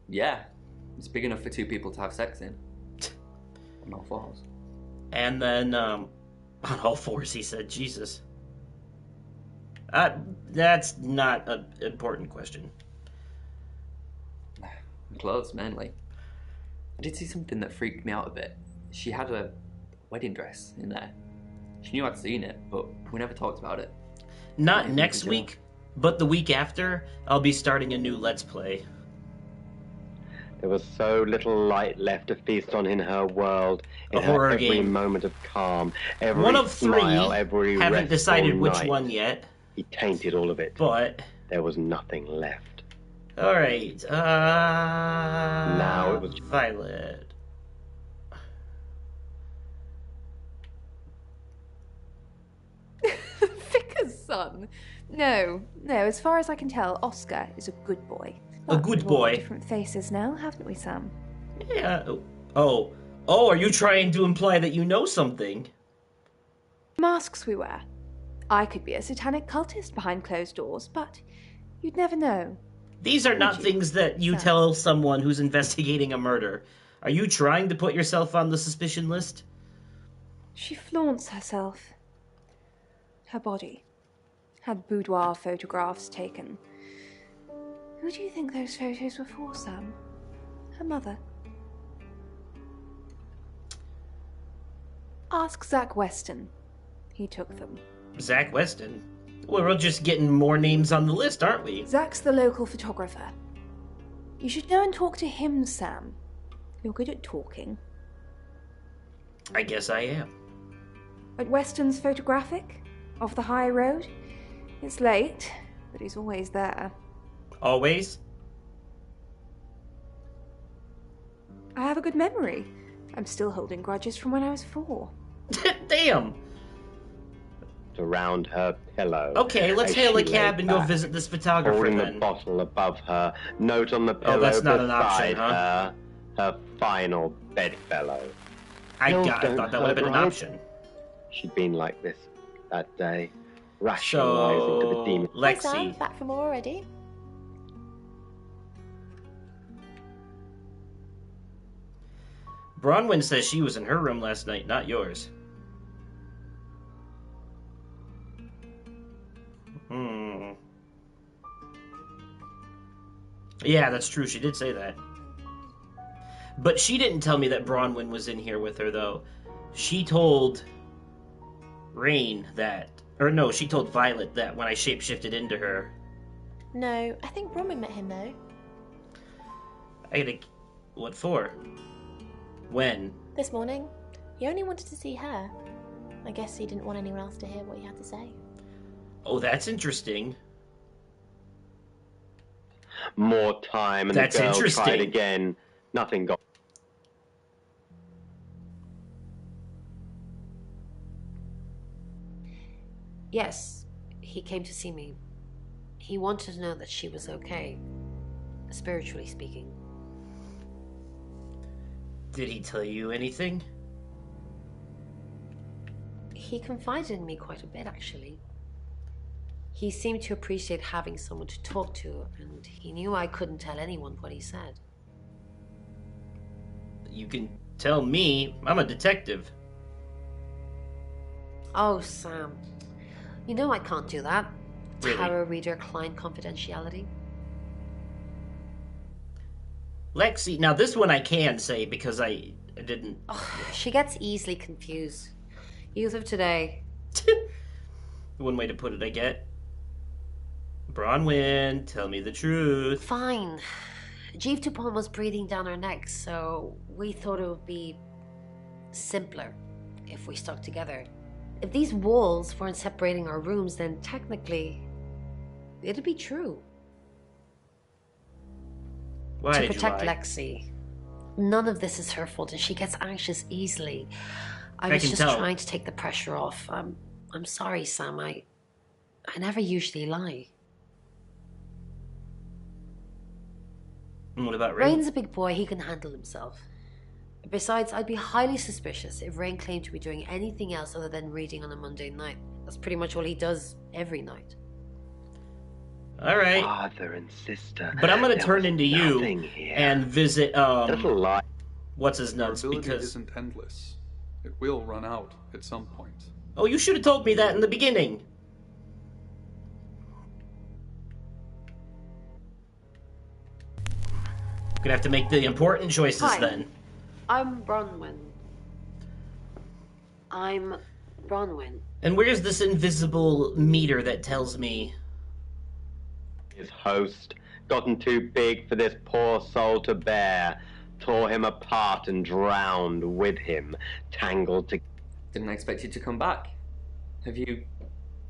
Yeah, it's big enough for 2 people to have sex in. On all 4s. And then, on all 4s, he said, Jesus. That's not an important question. Clothes, mainly. I did see something that freaked me out a bit. She had a wedding dress in there. She knew I'd seen it, but we never talked about it. Not next week, but the week after, I'll be starting a new Let's Play. There was so little light left to feast on in her world. In A her horror every game. moment of calm, every One of 3, smile, every haven't restful decided which night. one yet. He tainted all of it. But there was nothing left. Alright, Now it was Violet. Vicar's son. No, as far as I can tell, Oscar is a good boy. A good We've all got boy. different faces now, haven't we, Sam? Yeah, Oh, are you trying to imply that you know something? Masks we wear. I could be a satanic cultist behind closed doors, but you'd never know. These are not things that you tell someone who's investigating a murder. Are you trying to put yourself on the suspicion list? She flaunts herself. Her body. Had boudoir photographs taken. Who do you think those photos were for, Sam? Her mother. Ask Zach Weston. He took them. Zach Weston? Well, we're just getting more names on the list, aren't we? Zach's the local photographer. You should go and talk to him, Sam. You're good at talking. I guess I am. At Weston's Photographic? Off the high road? It's late, but he's always there. Always? I have a good memory. I'm still holding grudges from when I was 4. Damn! Around her pillow. Okay, let's hail a cab and go visit this photographer holding then. the bottle above her, note on the pillow that's not an beside option, huh? her final bedfellow. I thought that would have been an option. She'd been like this that day, rationalizing to the demon. Hi, Sam, back from war already? Bronwyn says she was in her room last night, not yours. Yeah, that's true. She did say that. But she didn't tell me that Bronwyn was in here with her, though. She told Rain that... Or no, she told Violet that when I shapeshifted into her. No, I think Bronwyn met him, though. What for? When? This morning. He only wanted to see her. I guess he didn't want anyone else to hear what he had to say. Oh, that's interesting. More time, and that's the girl interesting. tried again. Nothing got. Yes, he came to see me. He wanted to know that she was okay, spiritually speaking. Did he tell you anything? He confided in me quite a bit, actually. He seemed to appreciate having someone to talk to, and he knew I couldn't tell anyone what he said. You can tell me. I'm a detective. Oh, Sam. You know I can't do that. Really? Tarot reader client confidentiality. Lexi, now this one I can say because I didn't... Oh, she gets easily confused. Youth of today. One way to put it, I get. Bronwyn, tell me the truth. Fine. Jeeve Dupont was breathing down our necks, so we thought it would be simpler if we stuck together. If these walls weren't separating our rooms, then technically it'd be true. Why to did protect you lie? Lexi. None of this is her fault, and she gets anxious easily. I was just tell. trying to take the pressure off. I'm sorry, Sam. I never usually lie. What about Rain? Rain's a big boy. He can handle himself. Besides, I'd be highly suspicious if Rain claimed to be doing anything else other than reading on a Monday night. That's pretty much all he does every night. All right. Father and sister. But I'm going to turn into you and visit, Little lie. what's his nuts, Your ability because... isn't endless. It will run out at some point. Oh, you should have told me that in the beginning. Gonna have to make the important choices Hi. then. I'm Bronwyn. And where's this invisible meter that tells me... His host, gotten too big for this poor soul to bear, tore him apart and drowned with him, tangled to... Didn't expect you to come back. Have you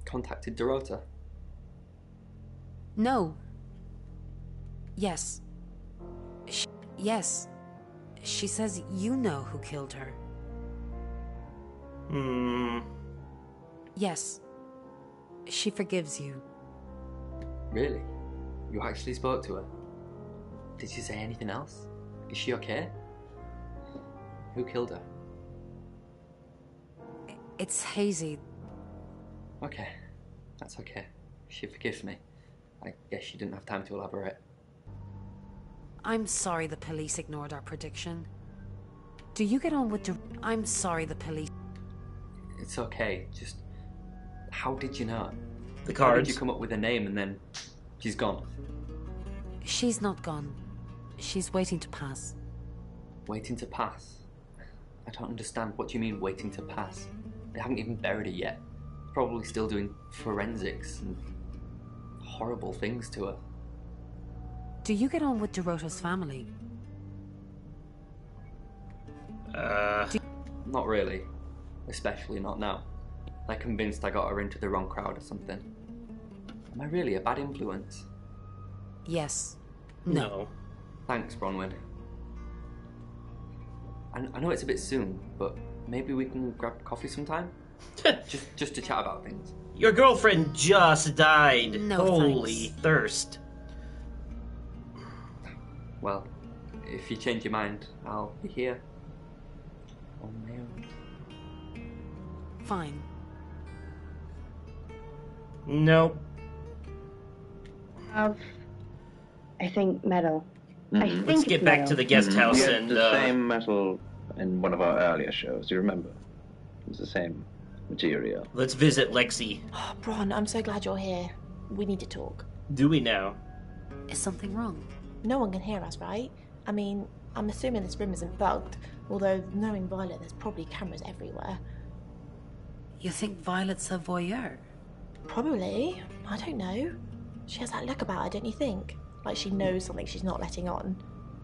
contacted Dorota? No. Yes. Yes. She says you know who killed her. Yes. She forgives you. Really? You actually spoke to her? Did she say anything else? Is she okay? Who killed her? It's Hazy. Okay, that's okay. She forgives me. I guess she didn't have time to elaborate. I'm sorry the police ignored our prediction. Do you get on with I'm sorry the police... It's okay, just... How did you know? The How cards. did you come up with a name and then she's gone? She's not gone. She's waiting to pass. Waiting to pass? I don't understand. What do you mean, waiting to pass? They haven't even buried her yet. Probably still doing forensics and horrible things to her. Do you get on with Dorota's family? Not really. Especially not now. They're convinced I got her into the wrong crowd or something. Am I really a bad influence? Yes. No. Thanks, Bronwyn. I know it's a bit soon, but maybe we can grab coffee sometime? just to chat about things. Your girlfriend just died. No, Holy thanks. thirst. Well, if you change your mind, I'll be here. On my own. Fine. Nope. Of, I think, metal. I think Let's get it's back metal. to the guest house We had and the same metal in one of our earlier shows. Do you remember? It was the same material. let's visit Lexi. Oh, Bron, I'm so glad you're here. We need to talk. Do we now? Is something wrong? No one can hear us, right? I mean, I'm assuming this room isn't bugged, although knowing Violet, there's probably cameras everywhere. You think Violet's a voyeur? Probably. I don't know. She has that look about her, don't you think? Like she knows something she's not letting on.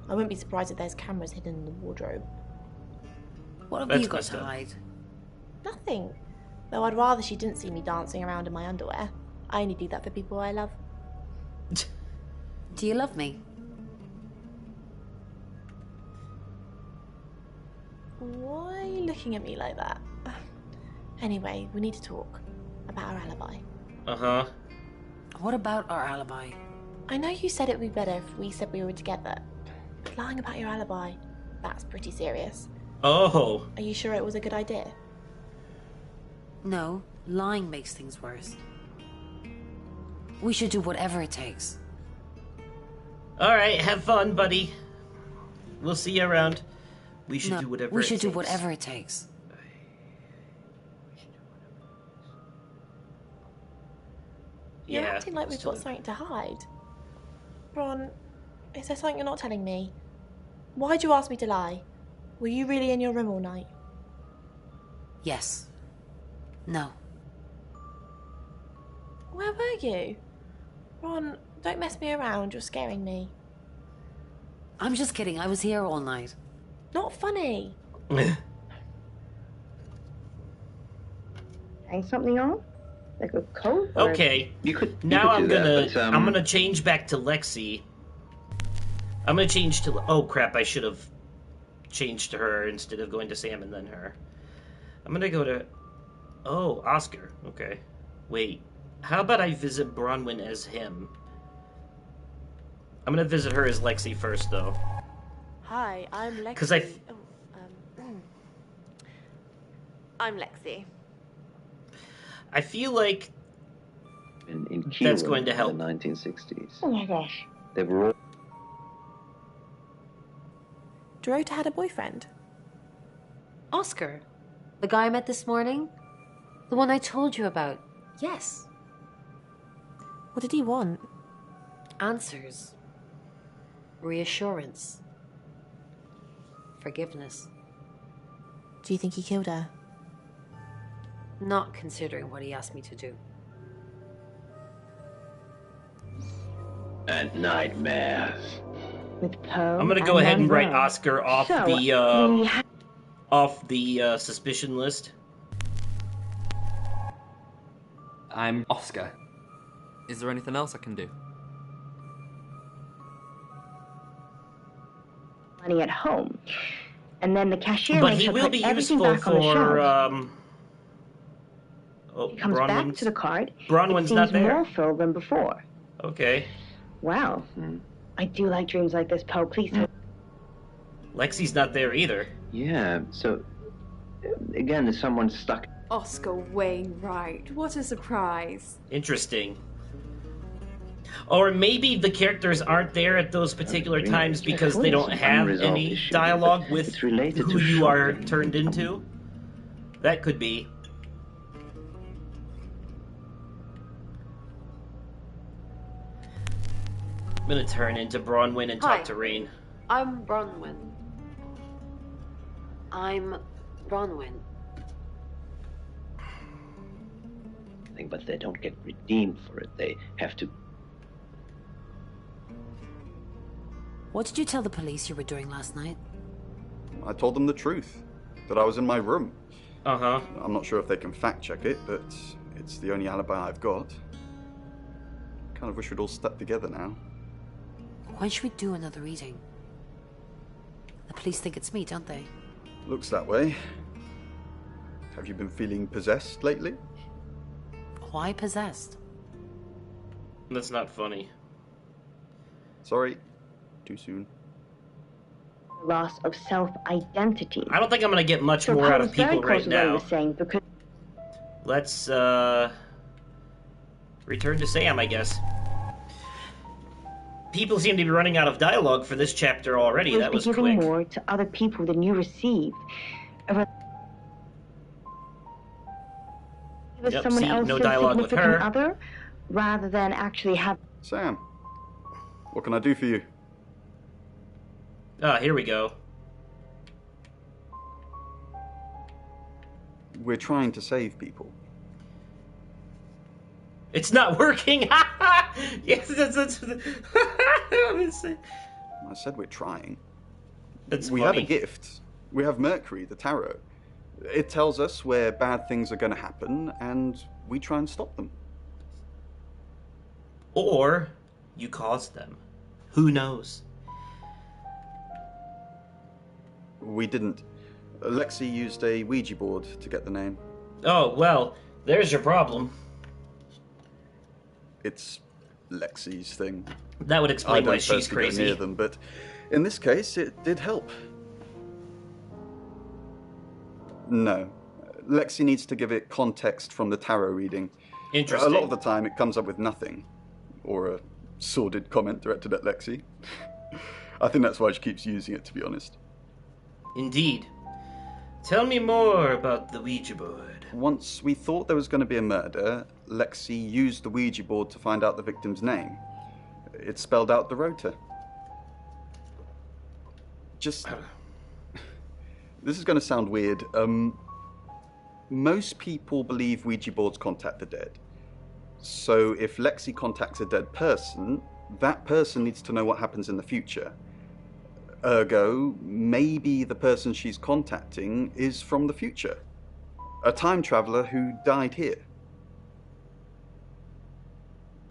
I wouldn't be surprised if there's cameras hidden in the wardrobe. What have That's you got messed to up. hide? Nothing. Though I'd rather she didn't see me dancing around in my underwear. I only do that for people I love. Do you love me? Why are you looking at me like that? Anyway, we need to talk about our alibi. Uh-huh. What about our alibi? I know you said it would be better if we said we were together, but lying about your alibi, that's pretty serious. Oh. Are you sure it was a good idea? No, lying makes things worse. We should do whatever it takes. Alright, have fun, buddy. We'll see you around. We should do whatever we it should do takes. whatever it takes. You're Yeah, acting like we've got something to hide. Ron, is there something you're not telling me? Why'd you ask me to lie? Were you really in your room all night? Yes. No. Where were you? Ron, don't mess me around, you're scaring me. I'm just kidding, I was here all night. Not funny. Hang something on? Like a coat? Or... Okay. You could Now I'm do gonna that, but, I'm gonna change back to Lexi. I'm gonna change to oh crap, I should have changed to her instead of going to Sam and then her. I'm gonna go to oh, Oscar. Okay. Wait. How about I visit Bronwyn as him? I'm gonna visit her as Lexi first though. Hi, I'm Lexi. 'Cause I I'm Lexi. I feel like in that's Kieran going to help. in the 1960s. Oh my gosh. They were all Dorota had a boyfriend. Oscar? The guy I met this morning? The one I told you about? Yes. What did he want? Answers. Reassurance. Forgiveness. Do you think he killed her? Not considering what he asked me to do. and nightmares. With Poe. I'm gonna go ahead and write Monroe. Oscar off So, the suspicion list. I'm Oscar. Is there anything else I can do? money at home. And then the cashier But makes he her will put be everything useful back on the for shelf. Oh, He comes back Bronwyn's to the cart. Bronwyn's it seems not there. more full than before. Okay. Wow. I do like dreams like this, Poe. Please. Lexi's not there either. Yeah, so, again, is someone stuck? Oscar Wainwright, what a surprise. Interesting. Or maybe the characters aren't there at those particular times because they don't have any dialogue with who you are turned into. That could be. I'm gonna turn into Bronwyn and talk to Rain. I'm Bronwyn. But they don't get redeemed for it. They have to. What did you tell the police you were doing last night? I told them the truth, that I was in my room. Uh-huh. I'm not sure if they can fact check it, but it's the only alibi I've got. Kind of wish we'd all stuck together now. When should we do another reading? The police think it's me, don't they? Looks that way. Have you been feeling possessed lately? Why possessed? That's not funny. Sorry. Too soon. Loss of self-identity. I don't think I'm gonna get much more out of people right now. Let's, return to Sam, I guess. People seem to be running out of dialogue for this chapter already. That was giving quick. more to other people than you receive. Yep, Someone see, else's no dialogue with significant her. other, rather than actually have. Sam, what can I do for you? Ah, here we go. We're trying to save people. It's not working! Yes, that's I said we're trying. That's we funny. have a gift. We have Mercury, the tarot. It tells us where bad things are going to happen, and we try and stop them. Or you caused them. Who knows? We didn't. Lexi used a Ouija board to get the name. Oh, well, there's your problem. It's Lexi's thing. That would explain why she's personally go crazy. near them, but in this case, it did help. No. Lexi needs to give it context from the tarot reading. Interesting. A lot of the time, it comes up with nothing. Or a sordid comment directed at Lexi. I think that's why she keeps using it, to be honest. Indeed. Tell me more about the Ouija board. Once we thought there was going to be a murder, Lexi used the Ouija board to find out the victim's name. It spelled out the rota. Just... This is going to sound weird. Most people believe Ouija boards contact the dead. So if Lexi contacts a dead person, that person needs to know what happens in the future. Ergo, maybe the person she's contacting is from the future. A time traveler who died here.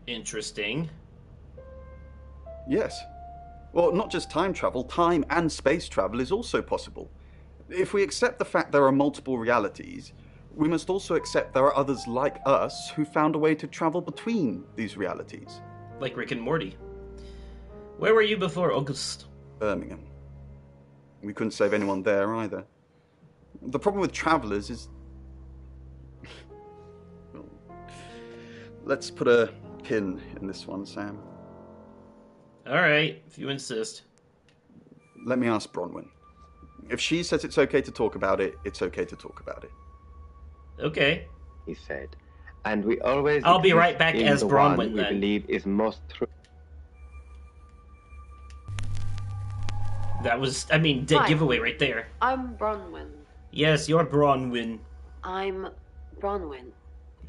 Interesting. Yes. Well, not just time travel, time and space travel is also possible. If we accept the fact there are multiple realities, we must also accept there are others like us who found a way to travel between these realities. Like Rick and Morty. Where were you before August? Birmingham. We couldn't save anyone there either. The problem with travelers is... Well, let's put a pin in this one, Sam. Alright, if you insist. Let me ask Bronwyn. If she says it's okay to talk about it, it's okay to talk about it. Okay. He said. And we always... I'll be right back as Bronwyn, we then. believe is most true. That was, I mean, dead giveaway right there. I'm Bronwyn. Yes, you're Bronwyn. I'm Bronwyn.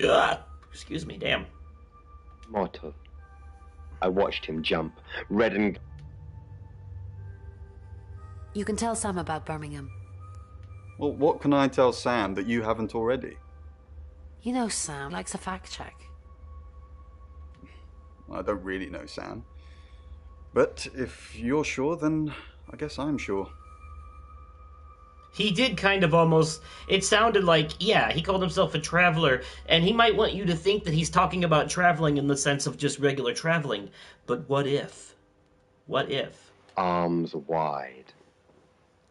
Ugh, excuse me, damn. Mortal. I watched him jump, red and... You can tell Sam about Birmingham. Well, what can I tell Sam that you haven't already? You know Sam likes a fact check. I don't really know Sam. But if you're sure, then I guess I'm sure. He did kind of almost... It sounded like, yeah, he called himself a traveler, and he might want you to think that he's talking about traveling in the sense of just regular traveling. But what if? What if? Arms wide.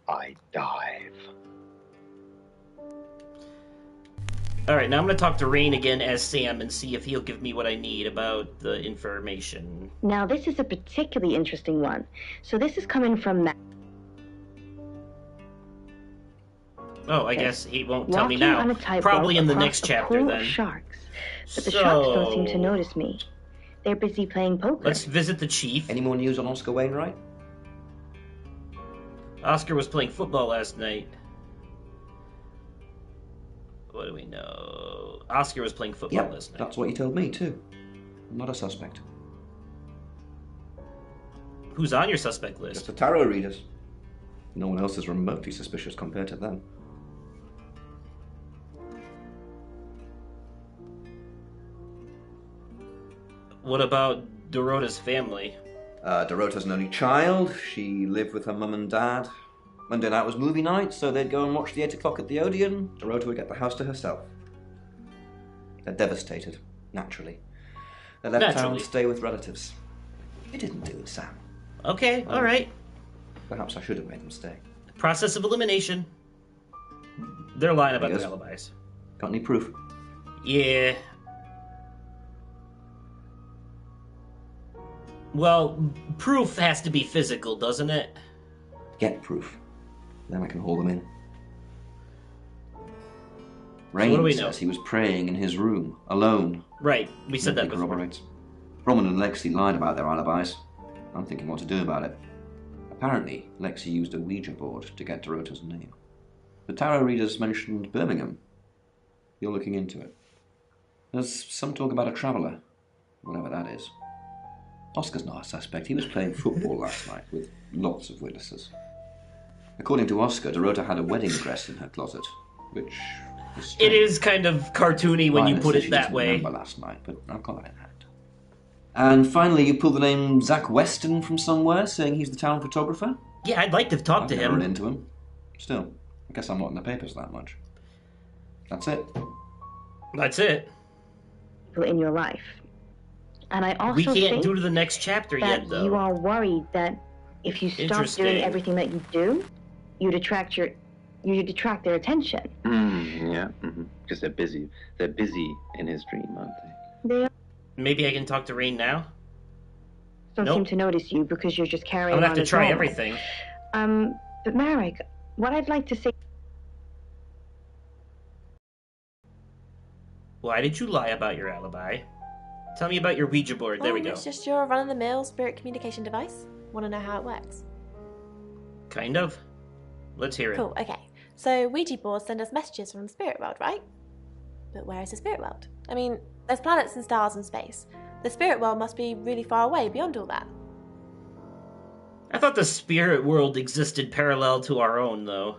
I dive. Alright, now I'm gonna talk to Rain again as Sam and see if he'll give me what I need about the information. Now, this is a particularly interesting one. So this is coming from Matt. Oh, I guess he won't tell me Walking now. on a tightrope Probably in the across next a chapter, pool of then. sharks. But the sharks don't seem to notice me. They're busy playing poker. Let's visit the chief. Any more news on Oscar Wainwright? Oscar was playing football last night. What do we know? Oscar was playing football last night. That's what you told me, too. I'm not a suspect. Who's on your suspect list? Just the tarot readers. No one else is remotely suspicious compared to them. What about Dorota's family? Dorota's an only child. She lived with her mum and dad. Monday night was movie night, so they'd go and watch the 8 o'clock at the Odeon. Dorota would get the house to herself. They're devastated, naturally. They left town to stay with relatives. You didn't do it, Sam. Okay, alright. Perhaps I should have made them stay. Process of elimination. They're lying about their alibis. Got any proof? Yeah. Well, proof has to be physical, doesn't it? Get proof. Then I can haul them in. Rain what do we know? says he was praying in his room, alone. Right, we said that before. Corroborates. Roman and Lexi lied about their alibis. I'm thinking what to do about it. Apparently, Lexi used a Ouija board to get Dorota's name. The tarot readers mentioned Birmingham. You're looking into it. There's some talk about a traveller, whatever that is. Oscar's not a suspect. He was playing football last night with lots of witnesses. According to Oscar, Dorota had a wedding dress in her closet, which is strange. It is kind of cartoony when you put it that way. I remember last night, but I've got that in hand. And finally, you pulled the name Zach Weston from somewhere, saying he's the town photographer? Yeah, I'd like to talk to I've him. never run into him. Still, I guess I'm not in the papers that much. That's it. That's it. In your life. And I also We can't think do to the next chapter that yet, though. you are worried that if you stop Interesting. doing everything that you do, you detract their attention. Yeah, because they're busy. They're busy in his dream, aren't they? They Maybe I can talk to Rain now? don't Nope. seem to notice you because you're just carrying I'm on gonna have to as try normal. everything. But Marek, what I'd like to say... Why did you lie about your alibi? Tell me about your Ouija board. There we go. It's just your run-of-the-mill spirit communication device. Want to know how it works? Kind of. Let's hear it. Cool, okay. So Ouija boards send us messages from the spirit world, right? But where is the spirit world? I mean, there's planets and stars in space. The spirit world must be really far away beyond all that. I thought the spirit world existed parallel to our own, though.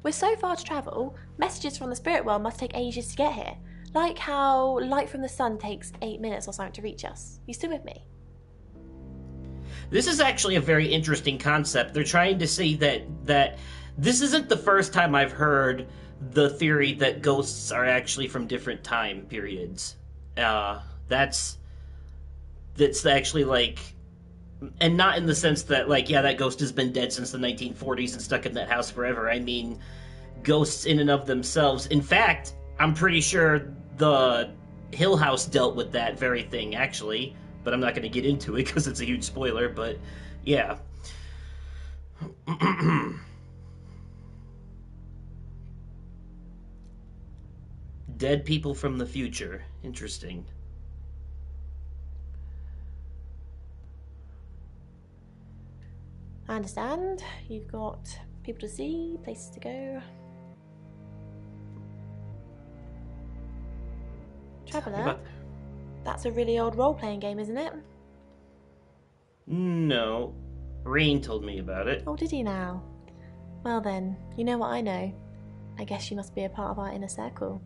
We're so far to travel, messages from the spirit world must take ages to get here. Like how light from the sun takes 8 minutes or something to reach us. You still with me? This is actually a very interesting concept. They're trying to say that this isn't the first time I've heard the theory that ghosts are actually from different time periods. That's actually like, and not in the sense that like, yeah, that ghost has been dead since the 1940s and stuck in that house forever. I mean, ghosts in and of themselves. In fact, I'm pretty sure the Hill House dealt with that very thing, actually. But I'm not going to get into it because it's a huge spoiler, but yeah. Dead people from the future. Interesting. I understand. You've got people to see, places to go. Traveller? That's a really old role-playing game, isn't it? No. Rain told me about it. Oh, did he now? Well then, you know what I know. I guess you must be a part of our inner circle.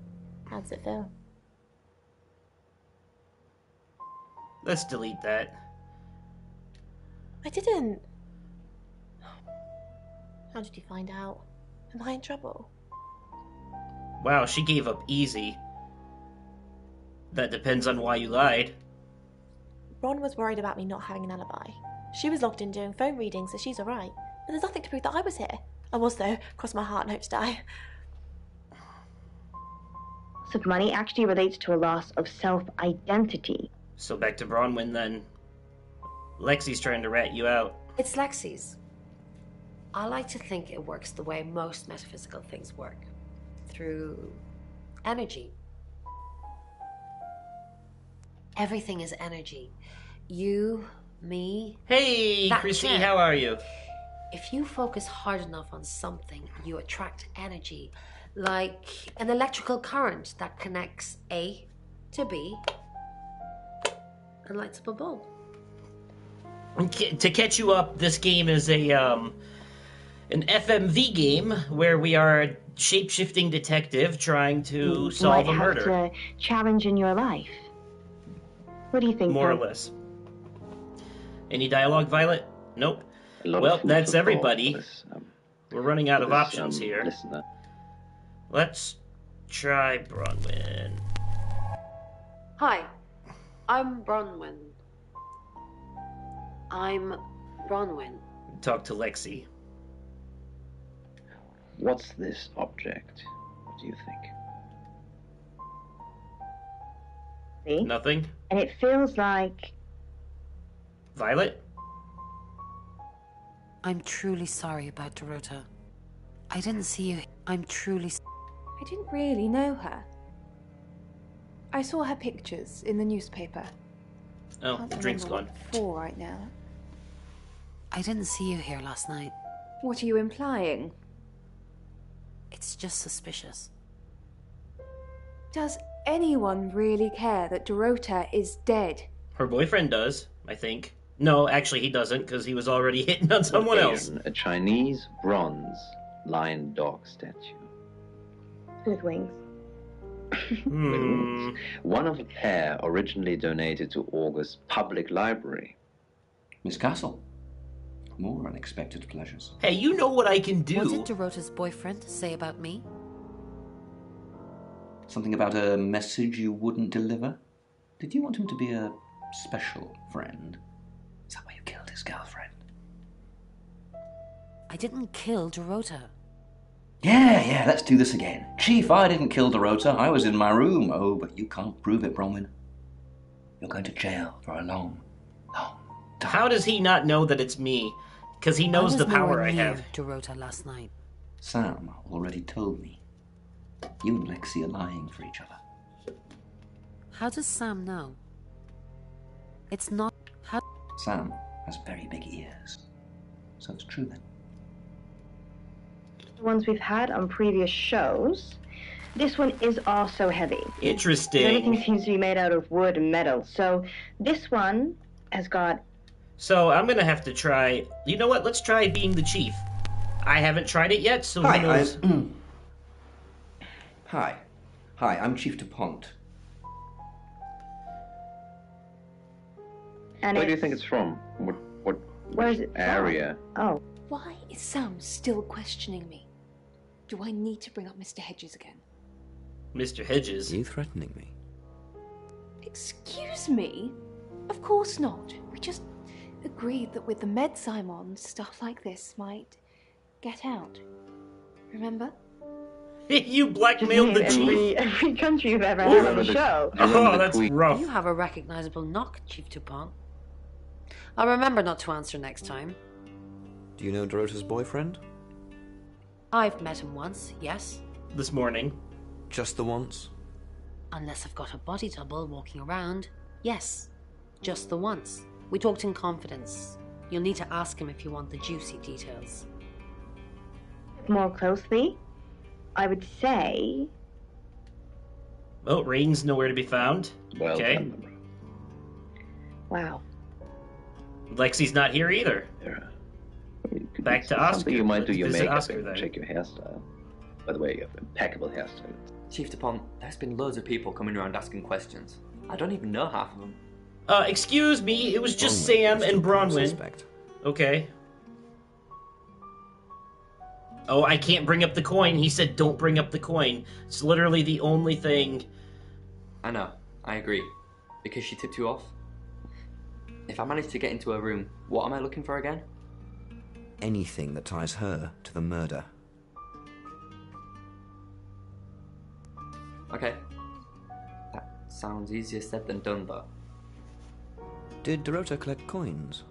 How does it feel? Let's delete that. I didn't. How did you find out? Am I in trouble? Wow, she gave up easy. That depends on why you lied. Ron was worried about me not having an alibi. She was logged in doing phone readings, so she's alright. But there's nothing to prove that I was here. I was, though. Cross my heart and hope to die. Loss of money actually relates to a loss of self-identity. So back to Bronwyn then. Lexi's trying to rat you out. It's Lexi's. I like to think it works the way most metaphysical things work. Through energy. Everything is energy. You, me... Hey, Chrissy, how are you? If you focus hard enough on something, you attract energy. Like an electrical current that connects A to B and lights up a bulb. To catch you up, this game is an FMV game where we are a shape-shifting detective trying to solve a murder. Might have to challenge in your life. What do you think? More or Bill? less. Any dialogue, Violet? Nope. Well, that's everybody. We're running out of options here. Listener. Let's try Bronwyn. Hi, I'm Bronwyn. Talk to Lexi. What's this object? What do you think? See? Nothing? And it feels like... Violet? I'm truly sorry about Dorota. I didn't see you. I'm truly... I didn't really know her. I saw her pictures in the newspaper. Oh, Can't the drink's remember gone. what for right now. I didn't see you here last night. What are you implying? It's just suspicious. Does anyone really care that Dorota is dead? Her boyfriend does, I think. No, actually he doesn't, because he was already hitting on someone else. A Chinese bronze lion dog statue. With wings. With wings. One of a pair originally donated to August Public Library. Miss Castle. More unexpected pleasures. Hey, you know what I can do. What did Dorota's boyfriend say about me? Something about a message you wouldn't deliver? Did you want him to be a special friend? Is that why you killed his girlfriend? I didn't kill Dorota. Yeah, let's do this again. Chief, I didn't kill Dorota. I was in my room. Oh, but you can't prove it, Bronwyn. You're going to jail for a long time. How does he not know that it's me? Because he knows the power I have. Dorota last night. Sam already told me. You and Lexi are lying for each other. How does Sam know? It's not... How... Sam has very big ears. So it's true then. The ones we've had on previous shows. This one is also heavy. Interesting. Everything seems to be made out of wood and metal. So this one has got... So I'm going to have to try... You know what? Let's try being the chief. I haven't tried it yet, so who knows? Hi, I'm Chief DuPont. And Where do you think it's from? Where is it area? From? Oh. Why is Sam still questioning me? Do I need to bring up Mr. Hedges again? Mr. Hedges? Are you threatening me? Excuse me? Of course not. We just agreed that with the meds I'm on, stuff like this might get out. Remember? You blackmailed the chief. Every country you've ever had on the show. Oh, that's rough. You have a recognizable knock, Chief Dupont. I'll remember not to answer next time. Do you know Dorota's boyfriend? I've met him once, yes. This morning. Just the once? Unless I've got a body double walking around. Yes, just the once. We talked in confidence. You'll need to ask him if you want the juicy details. More closely, I would say... Oh, Rain's nowhere to be found. Well okay. done. Wow. Lexi's not here either. Back to Oscar. Something you might do your Visit makeup Oscar, and then. check your hairstyle. By the way, you have impeccable hairstyle. Chief DuPont, there's been loads of people coming around asking questions. I don't even know half of them. Excuse me, it was just Sam and Bronwyn. Okay. Oh, I can't bring up the coin. He said don't bring up the coin. It's literally the only thing. I know, I agree. Because she tipped you off. If I manage to get into her room, what am I looking for again? Anything that ties her to the murder. Okay. That sounds easier said than done, though. Did Dorota collect coins?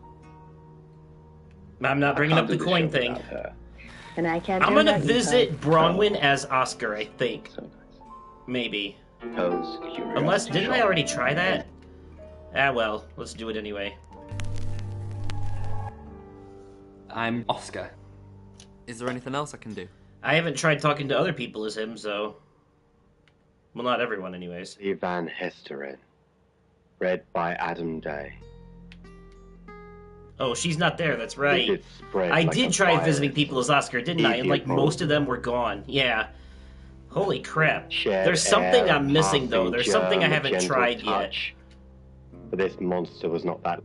I'm not bringing up the coin thing. And I can't. I'm gonna visit Bronwyn as Oscar, I think. Maybe. Unless, didn't I already try that? Ah, well, let's do it anyway. I'm Oscar. Is there anything else I can do? I haven't tried talking to other people as him, so... Well, not everyone, anyways. Van Hesteren. Read by Adam Day. Oh, she's not there, that's right. It spread I like did a try virus. visiting people as Oscar, didn't I? And, like, most of them were gone. Yeah. Holy crap. There's something I'm missing, though. There's something I haven't tried yet. But this monster was not that.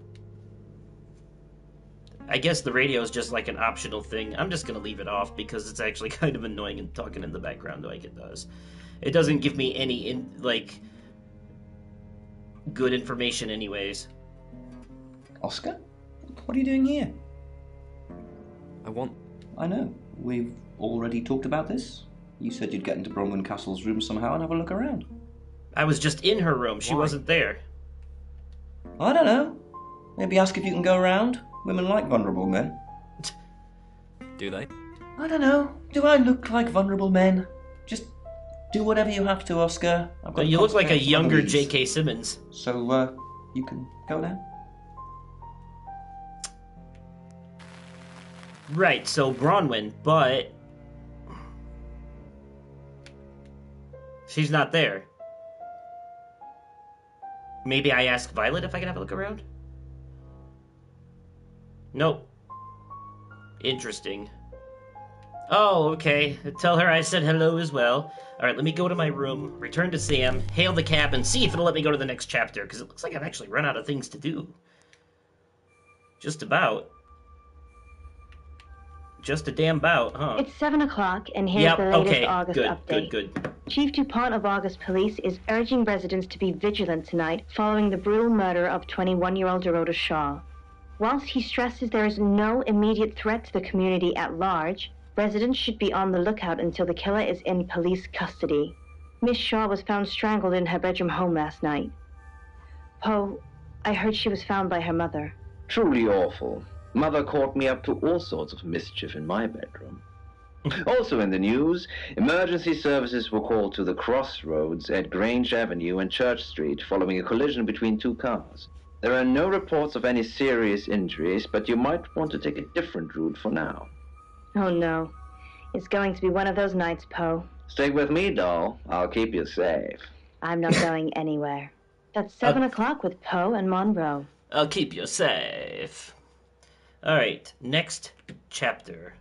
I guess the radio is just like an optional thing. I'm just gonna leave it off because it's actually kind of annoying and talking in the background like it does. It doesn't give me any, good information anyways. Oscar? What are you doing here? I know. We've already talked about this. You said you'd get into Bronwyn Castle's room somehow and have a look around. I was just in her room. She wasn't there. I don't know. Maybe ask if you can go around. Women like vulnerable men. Do they? I don't know. Do I look like vulnerable men? Just do whatever you have to, Oscar. You look like a younger J.K. Simmons. So, you can go now? Right, so Bronwyn, but... she's not there. Maybe I ask Violet if I can have a look around? Nope. Interesting. Oh, okay. Tell her I said hello as well. Alright, let me go to my room, return to Sam, hail the cab, and see if it'll let me go to the next chapter, because it looks like I've actually run out of things to do. Just about. Just a damn bout, huh? It's 7 o'clock, and here's the latest August update. Good. Chief DuPont of August Police is urging residents to be vigilant tonight following the brutal murder of 21-year-old Dorota Shaw. Whilst he stresses there is no immediate threat to the community at large, residents should be on the lookout until the killer is in police custody. Miss Shaw was found strangled in her bedroom home last night. Poe, I heard she was found by her mother. Truly awful. Mother caught me up to all sorts of mischief in my bedroom. Also in the news, emergency services were called to the crossroads at Grange Avenue and Church Street following a collision between two cars. There are no reports of any serious injuries, but you might want to take a different route for now. Oh no. It's going to be one of those nights, Poe. Stick with me, doll. I'll keep you safe. I'm not going anywhere. That's 7 o'clock with Poe and Monroe. I'll keep you safe. Alright, next chapter.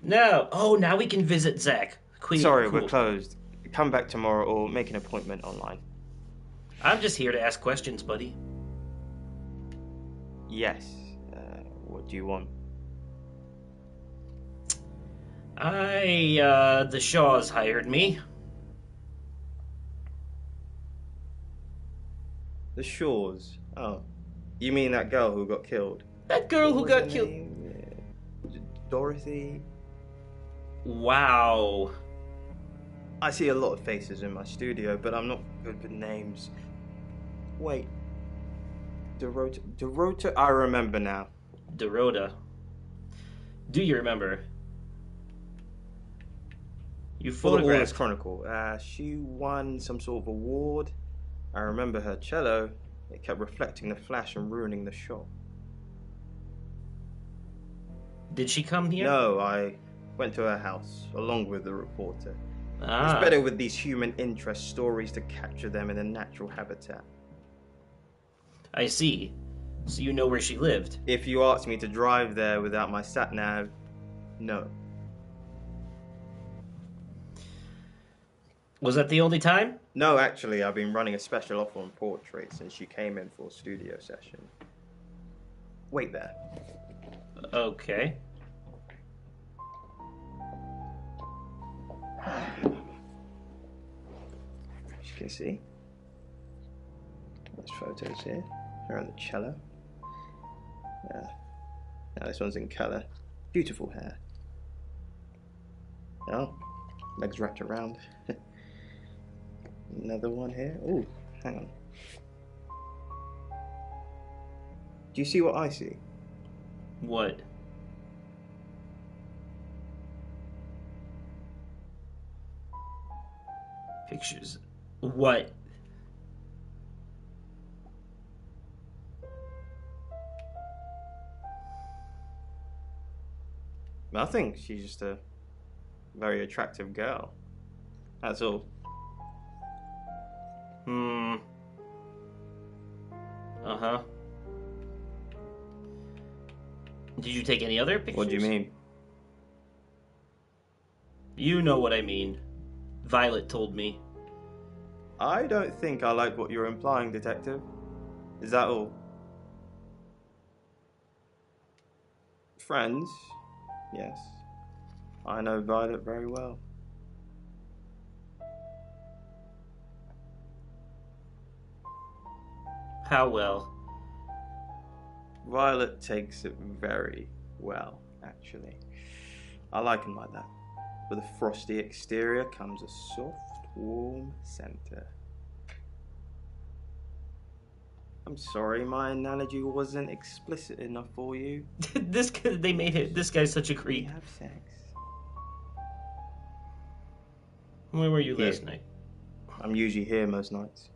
Now we can visit Zach. Sorry, we're closed. Come back tomorrow or make an appointment online. I'm just here to ask questions, buddy. Yes. What do you want? The Shaws hired me. The Shaws? Oh. You mean that girl who got killed? That girl who got killed. Dorothy? Wow. I see a lot of faces in my studio, but I'm not good with names. Wait. Dorota? I remember now. Dorota. Do you remember? You photographed. Chronicle. She won some sort of award. I remember her cello. It kept reflecting the flash and ruining the shot. Did she come here? No, I went to her house, along with the reporter. Ah. It's better with these human interest stories to capture them in a natural habitat. I see. So you know where she lived? If you asked me to drive there without my sat-nav, no. Was that the only time? No, actually, I've been running a special offer on portraits since she came in for a studio session. Wait there. Okay. As you can see, there's photos here. Her on the cello. Now this one's in colour. Beautiful hair. Oh, legs wrapped around. Another one here. Oh, hang on. Do you see what I see? What? Pictures. What? Nothing. She's just a very attractive girl. That's all. Uh-huh. Did you take any other pictures? What do you mean? You know what I mean. Violet told me. I don't think I like what you're implying, Detective. Is that all? Friends? Yes. I know Violet very well. How well? Violet takes it very well, actually. I like him like that. With a frosty exterior comes a soft, warm center. I'm sorry, my analogy wasn't explicit enough for you. This guy's such a creep. We have sex. Where were you Here. last night? I'm usually here most nights.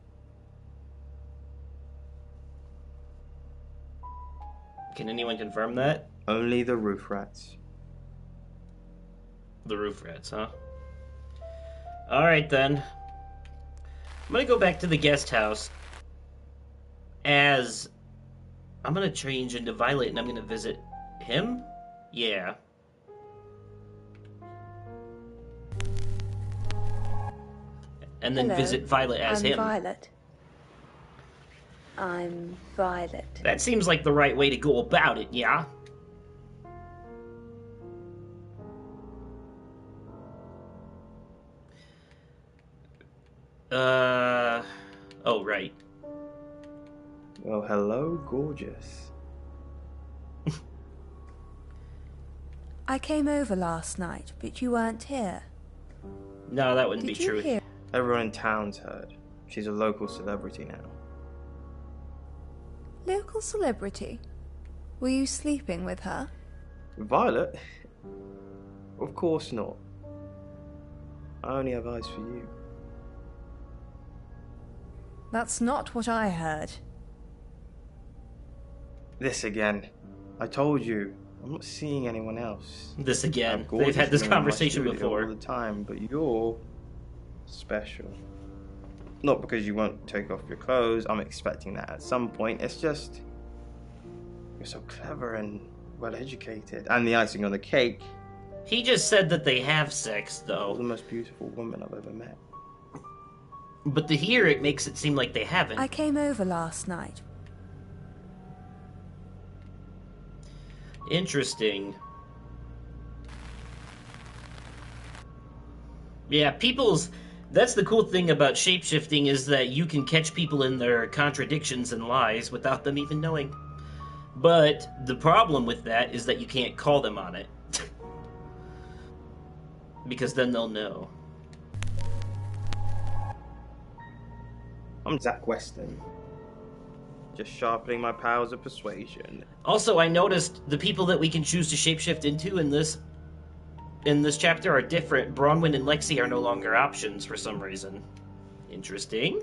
Can anyone confirm that? Only the roof rats. The roof rats, huh? Alright then. I'm gonna go back to the guest house. I'm gonna change into Violet and I'm gonna visit him? Yeah. And then Hello, visit Violet as him. I'm Violet. That seems like the right way to go about it, yeah? Oh, right. Well, hello, gorgeous. I came over last night, but you weren't here. No, that wouldn't Did be you true. hear? Everyone in town's heard. She's a local celebrity now. Local celebrity? Were you sleeping with her? Violet? Of course not. I only have eyes for you. That's not what I heard. This again. I told you, I'm not seeing anyone else. This again. I've gorgeous They've had this women in my conversation studio before. all the time, but you're special. Not because you won't take off your clothes. I'm expecting that at some point. It's just you're so clever and well educated. And the icing on the cake. He just said that they have sex, though. You're the most beautiful woman I've ever met. But to hear it makes it seem like they haven't. I came over last night. Interesting. Yeah, that's the cool thing about shapeshifting is that you can catch people in their contradictions and lies without them even knowing. But the problem with that is that you can't call them on it. Because then they'll know. I'm Zach Weston. Just sharpening my powers of persuasion. Also, I noticed the people that we can choose to shapeshift into in this chapter are different. Bronwyn and Lexi are no longer options for some reason. Interesting.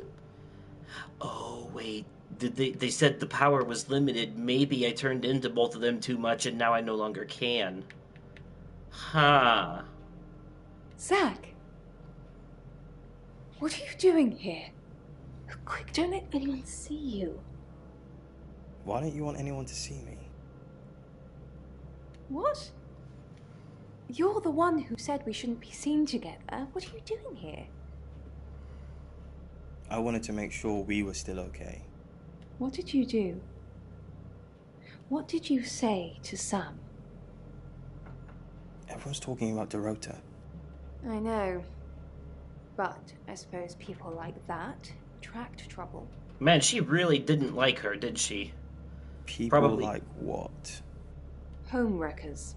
Oh, wait. They said the power was limited. Maybe I turned into both of them too much and now I no longer can. Huh. Zach! What are you doing here? Quick, don't let anyone see you. Why don't you want anyone to see me? What? You're the one who said we shouldn't be seen together. What are you doing here? I wanted to make sure we were still okay. What did you do? What did you say to Sam? Everyone's talking about Dorota. I know. But I suppose people like that attract trouble. Man, she really didn't like her, did she? People Probably. like what? Homewreckers.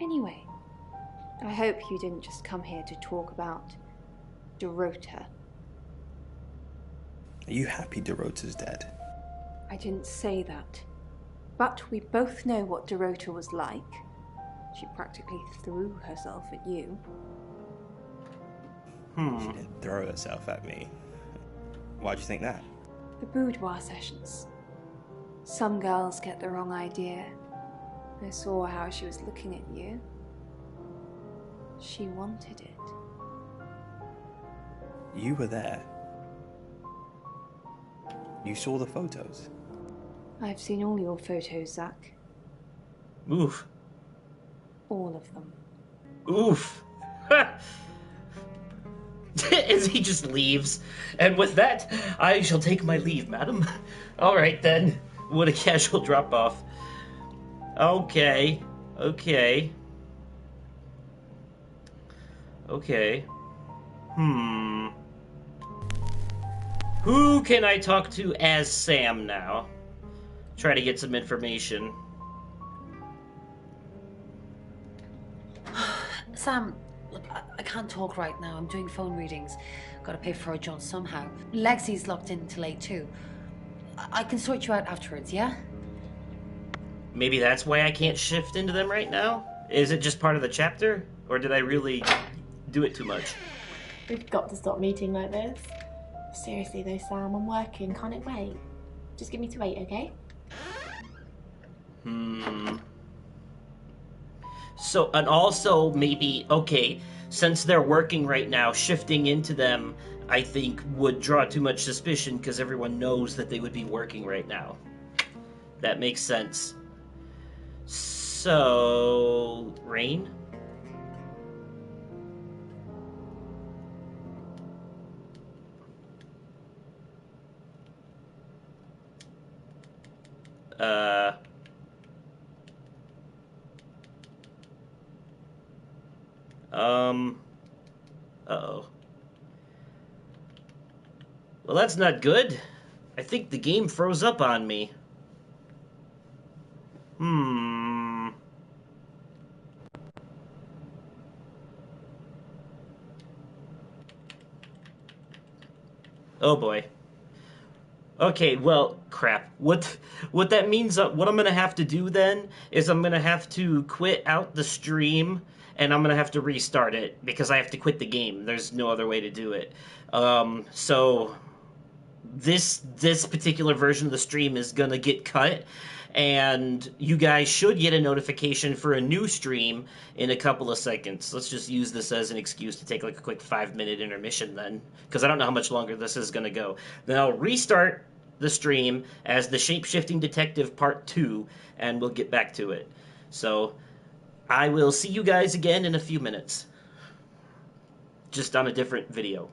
Anyway, I hope you didn't just come here to talk about Dorota. Are you happy Dorota's dead? I didn't say that. But we both know what Dorota was like. She practically threw herself at you. She didn't throw herself at me. Why'd you think that? The boudoir sessions. Some girls get the wrong idea. I saw how she was looking at you. She wanted it. You were there. You saw the photos. I've seen all your photos, Zach. Oof. All of them. Oof. As he just leaves. And with that, I shall take my leave, madam. Alright then. What a casual drop-off. Okay. Okay. Who can I talk to as Sam now? Try to get some information. Sam, look, I can't talk right now. I'm doing phone readings. Gotta pay for a John somehow. Lexi's locked in till 8 too. I can sort you out afterwards, yeah? Maybe that's why I can't shift into them right now? Is it just part of the chapter? Or did I really do it too much? We've got to stop meeting like this. Seriously though, Sam, I'm working. Can't it wait? Just give me to 8, okay? So, and also maybe, okay, since they're working right now, shifting into them, I think, would draw too much suspicion because everyone knows that they would be working right now. That makes sense. So, Rain? Uh-oh. Well, that's not good. I think the game froze up on me. Oh boy. Okay, well, crap. What that means, what I'm gonna have to do then is I'm gonna have to quit out the stream and I'm gonna have to restart it because I have to quit the game. There's no other way to do it. So this particular version of the stream is gonna get cut, and you guys should get a notification for a new stream in a couple of seconds. Let's just use this as an excuse to take like a quick 5-minute intermission then, because I don't know how much longer this is gonna go. Then I'll restart the stream as the Shapeshifting Detective Part 2, and we'll get back to it. So I will see you guys again in a few minutes. Just on a different video.